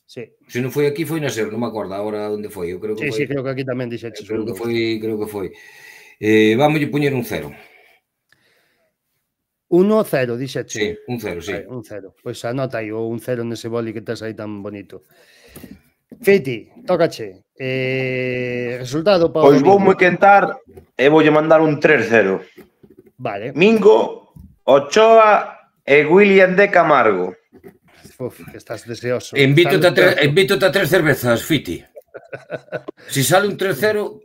Sí. Se non foi aquí, foi na SER, non me acordo agora onde foi. Eu creo que foi... Sí, creo que aquí tamén dixeches creo que 1-2. Creo que foi. Vamos a poñer un 0. 1-0, dixeche. Sí, un 0, sí. Un 0. Pois anota aí o un 0 nese boli que tes aí tan bonito. Fiti, tócache. Resultado para Pois vou moi quentar e voulle mandar un 3-0. Vale. Mingo, Ochoa e William de Camargo. Uf, que estás deseoso. Invítote a 3 cervezas, Fiti. Se sale un 3-0,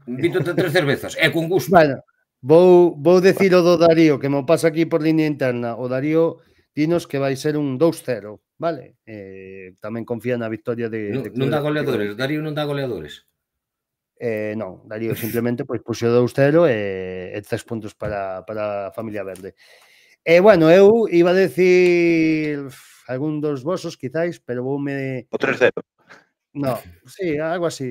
invítote a 3 cervezas. É con gusto. Bueno, vou decir o do Darío, que me pasa aquí por línea interna. O Darío dinos que vai ser un 2-0, vale? Tamén confía na victoria de Non dá goleadores, Darío non dá goleadores. Non, Darío simplemente pois puxo 2-0 e 3 puntos para a familia verde. Bueno, eu iba a decir algún dos vosos, quizáis, pero voume... O 3-0. No, sí, algo así.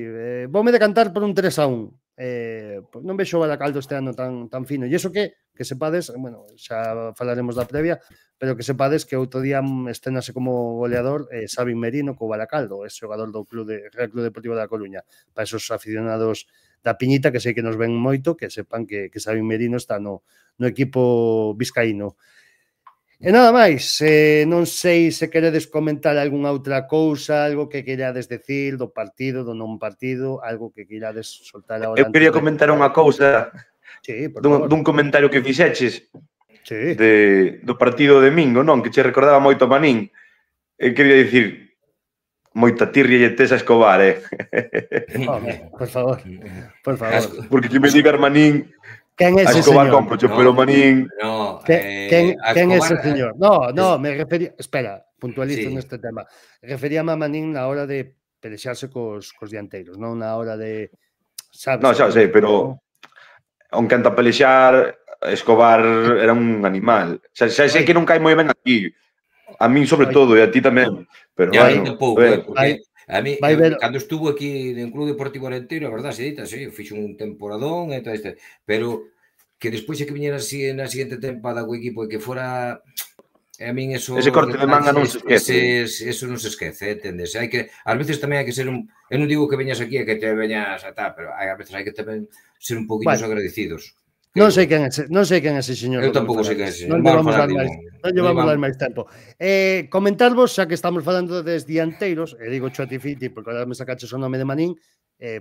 Voume decantar por un 3-1. Pues non vexo o Baracaldo este ano tan fino. E iso que sepades, bueno, xa falaremos da previa, pero que sepades que outro día esténase como goleador Sabin Merino co Baracaldo, é xogador do Real Club Deportivo da Coruña. Para esos aficionados da Piñita, que sei que nos ven moito, que sepan que Sabin Merino está no equipo vizcaíno. E nada máis, non sei se queredes comentar algunha outra cousa, algo que queirades decir do partido, do non partido, algo que queirades soltar agora. Eu quería comentar unha cousa dun comentario que fixeches do partido de Mingo, non? Que che recordaba moito a Manín. Quería dicir, moita tirria lle tes a Escobar, Por favor. Porque que me diga Manín... Quen é ese Escobar señor? comproche, pero Manín... Quen é ese señor? No, me refería... Espera, puntualizo neste tema. Referíame a Manín na hora de pelexarse cos dianteiros, non na hora de... Non, xa sei, pero... Aunque anta pelexar, Escobar era un animal. Xa sei que non cae moi ben aquí. A min, sobre todo, e a ti tamén. Pero, bueno, porque... A mí, cando estuvo aquí en Club Deportivo Arenteiro, a verdade se dita, sí, fixo un temporadón e tal, pero que despois é que viñera así na seguinte tempada co equipo e que fora... A min eso... Ese corte de manga non se esquece. Eso non se esquece, entendes? Hai que... Ás veces tamén hai que ser un... Eu non digo que veñas aquí e que te veñas a tal, pero ás veces hai que tamén ser un poquinho agradecidos. Non sei quen é ese señor. Eu tampouco sei quen é ese señor. Non llevamos dar máis tempo. Comentarvos, xa que estamos falando des dianteiros, e digo Chotifiti, porque ahora me sacaches o nome de Manín,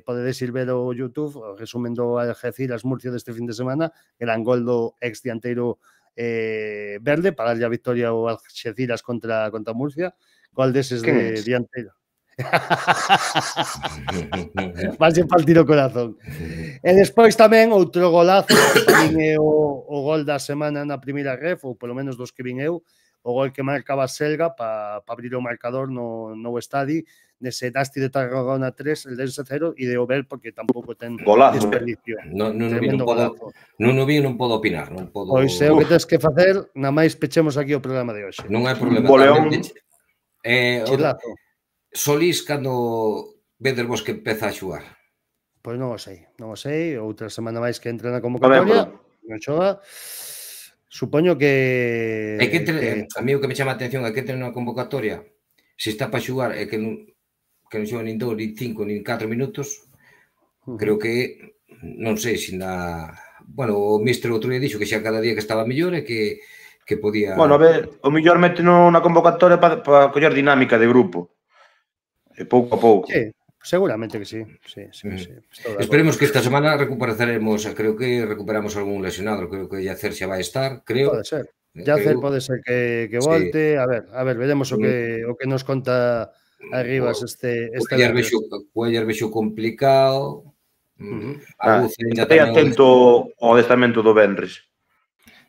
podedes ir ver o YouTube, o resumen do Algeciras Murcia deste fin de semana, gran gol do ex dianteiro verde, para darlle a victoria ao Algeciras contra Murcia, gol deses de dianteiro. Vas a partir o corazón. E despois tamén outro golazo, que tamén é o gol da semana na primeira ref, ou polo menos dos que vin eu, o gol que marcaba Selga para abrir o marcador no estadio, nese Nasti de Tarragona 3, el dense 0, e de Ober, porque tampouco ten desperdicio. Non vi, non podo opinar. Pois é o que tens que facer, na máis pechemos aquí o programa de hoxe. Non hai problema. Chilazo. Solís cando vedes vos que empeza a xugar? Pois non o sei. Outra semana máis que entra na convocatoria, non xoga. Supoño que... A mí o que me chama a atención é que entre na convocatoria, se está para xugar e que non xoga nin 2, nin 5, nin 4 minutos, creo que, non sei, se na... Bueno, o míster outro día dixo que xa cada día que estaba mellor e que podía... Bueno, a ver, o mellor mete na convocatoria para coller dinámica de grupo. E pouco a pouco. Sí, seguramente que sí. Esperemos que esta semana recuperaremos, creo que recuperamos algún lesionado, creo que Yacer xa vai estar, creo. Pode ser. Yacer pode ser que volte, a ver, veremos o que nos conta Arribas este... Cuellar vexo complicado. Estai atento ao adestramento do Benres.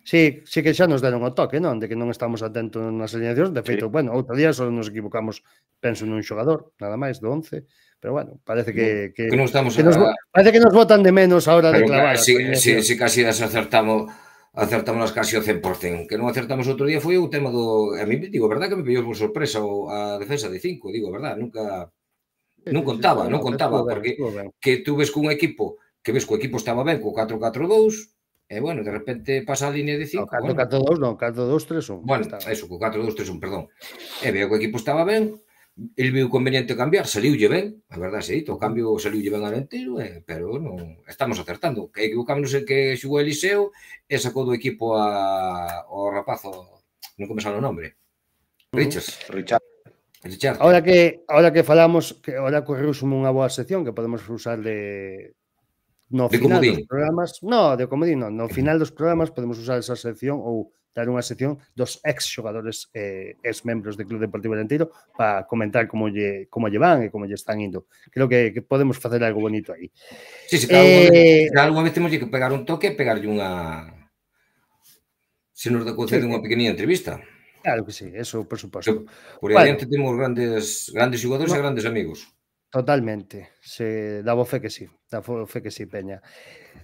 Sí que xa nos deron o toque, non? De que non estamos atentos nas alineacións. De feito, bueno, outro día só nos equivocamos, penso nun xogador, nada máis, do 11. Pero bueno, parece que parece que nos botan de menos a hora de clavar. Si casi acertamos as casi ao 100%. Que non acertamos outro día foi o tema do... A mí, digo, verdad que me pillou por sorpresa a defensa de 5, digo, verdad, nunca... Non contaba, porque que tú ves cun equipo, que ves que o equipo estaba ben co 4-4-2, E, bueno, de repente pasa a línea de 5. 4-4-2, non, 4-2-3-1. Bueno, eso, co 4-2-3-1, perdón. E veo que o equipo estaba ben, el viu conveniente cambiar, saliulle ben, a verdade é o cambio saliulle ben Arenteiro, pero non estamos acertando. Que equivocámonos en que xugou Eliseo e sacou do equipo ao rapazo, non me sale o nombre. Richards. Richard. Ahora que falamos, que ahora correuse unha boa sección que podemos usar no final dos programas, de comodín, no final dos programas podemos usar esa sección ou dar unha sección dos ex-xogadores ex-membros do Club Deportivo Arenteiro para comentar como lle van e como lle están indo. Creo que podemos facer algo bonito aí. Sí, cada unha vez temos que pegar un toque e pegarlle unha... Se nos concede unha pequenina entrevista. Claro que sí, eso por suposto. Por aí adiante temos grandes xogadores e grandes amigos. Totalmente, dabo fe que sí, Peña.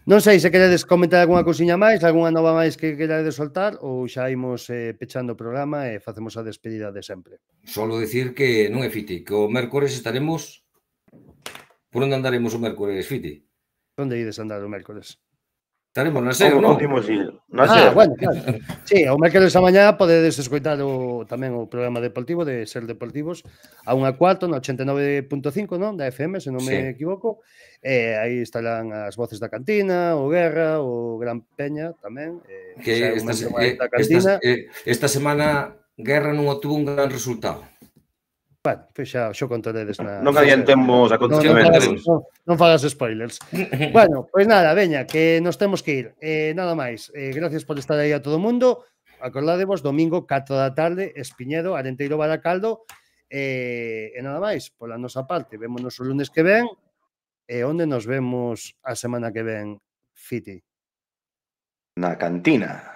Non sei se queredes comentar algunha cousiña máis, algunha nova máis que queredes soltar ou xa imos pechando o programa e facemos a despedida de sempre. Solo dicir que non é Fiti, que o mércores estaremos... Por onde andaremos o mércores, Fiti? Onde ides andar o mércores? Estaremos na SEO, non? Bueno, claro. Sí, o mércores a mañá podedes escoitar tamén o programa deportivo de Ser Deportivos a 1:04 no 89.5, non? Da FM, se non me equivoco. Aí estarán as voces da cantina, o Guerra, o Gran Peña tamén. Que esta semana Guerra non obtuvo un gran resultado. Bueno, pois xa xo contaredes na... Non adiantemos acontecementos. Non fagas spoilers. Bueno, pois nada, veña, que nos temos que ir. Nada máis. Gracias por estar aí a todo o mundo. Acordadevos, domingo, 4 da tarde, Espiñedo, Arenteiro Baracaldo. E nada máis, pola nosa parte, vémonos o lunes que ven. E onde nos vemos a semana que ven, Fiti? Na cantina.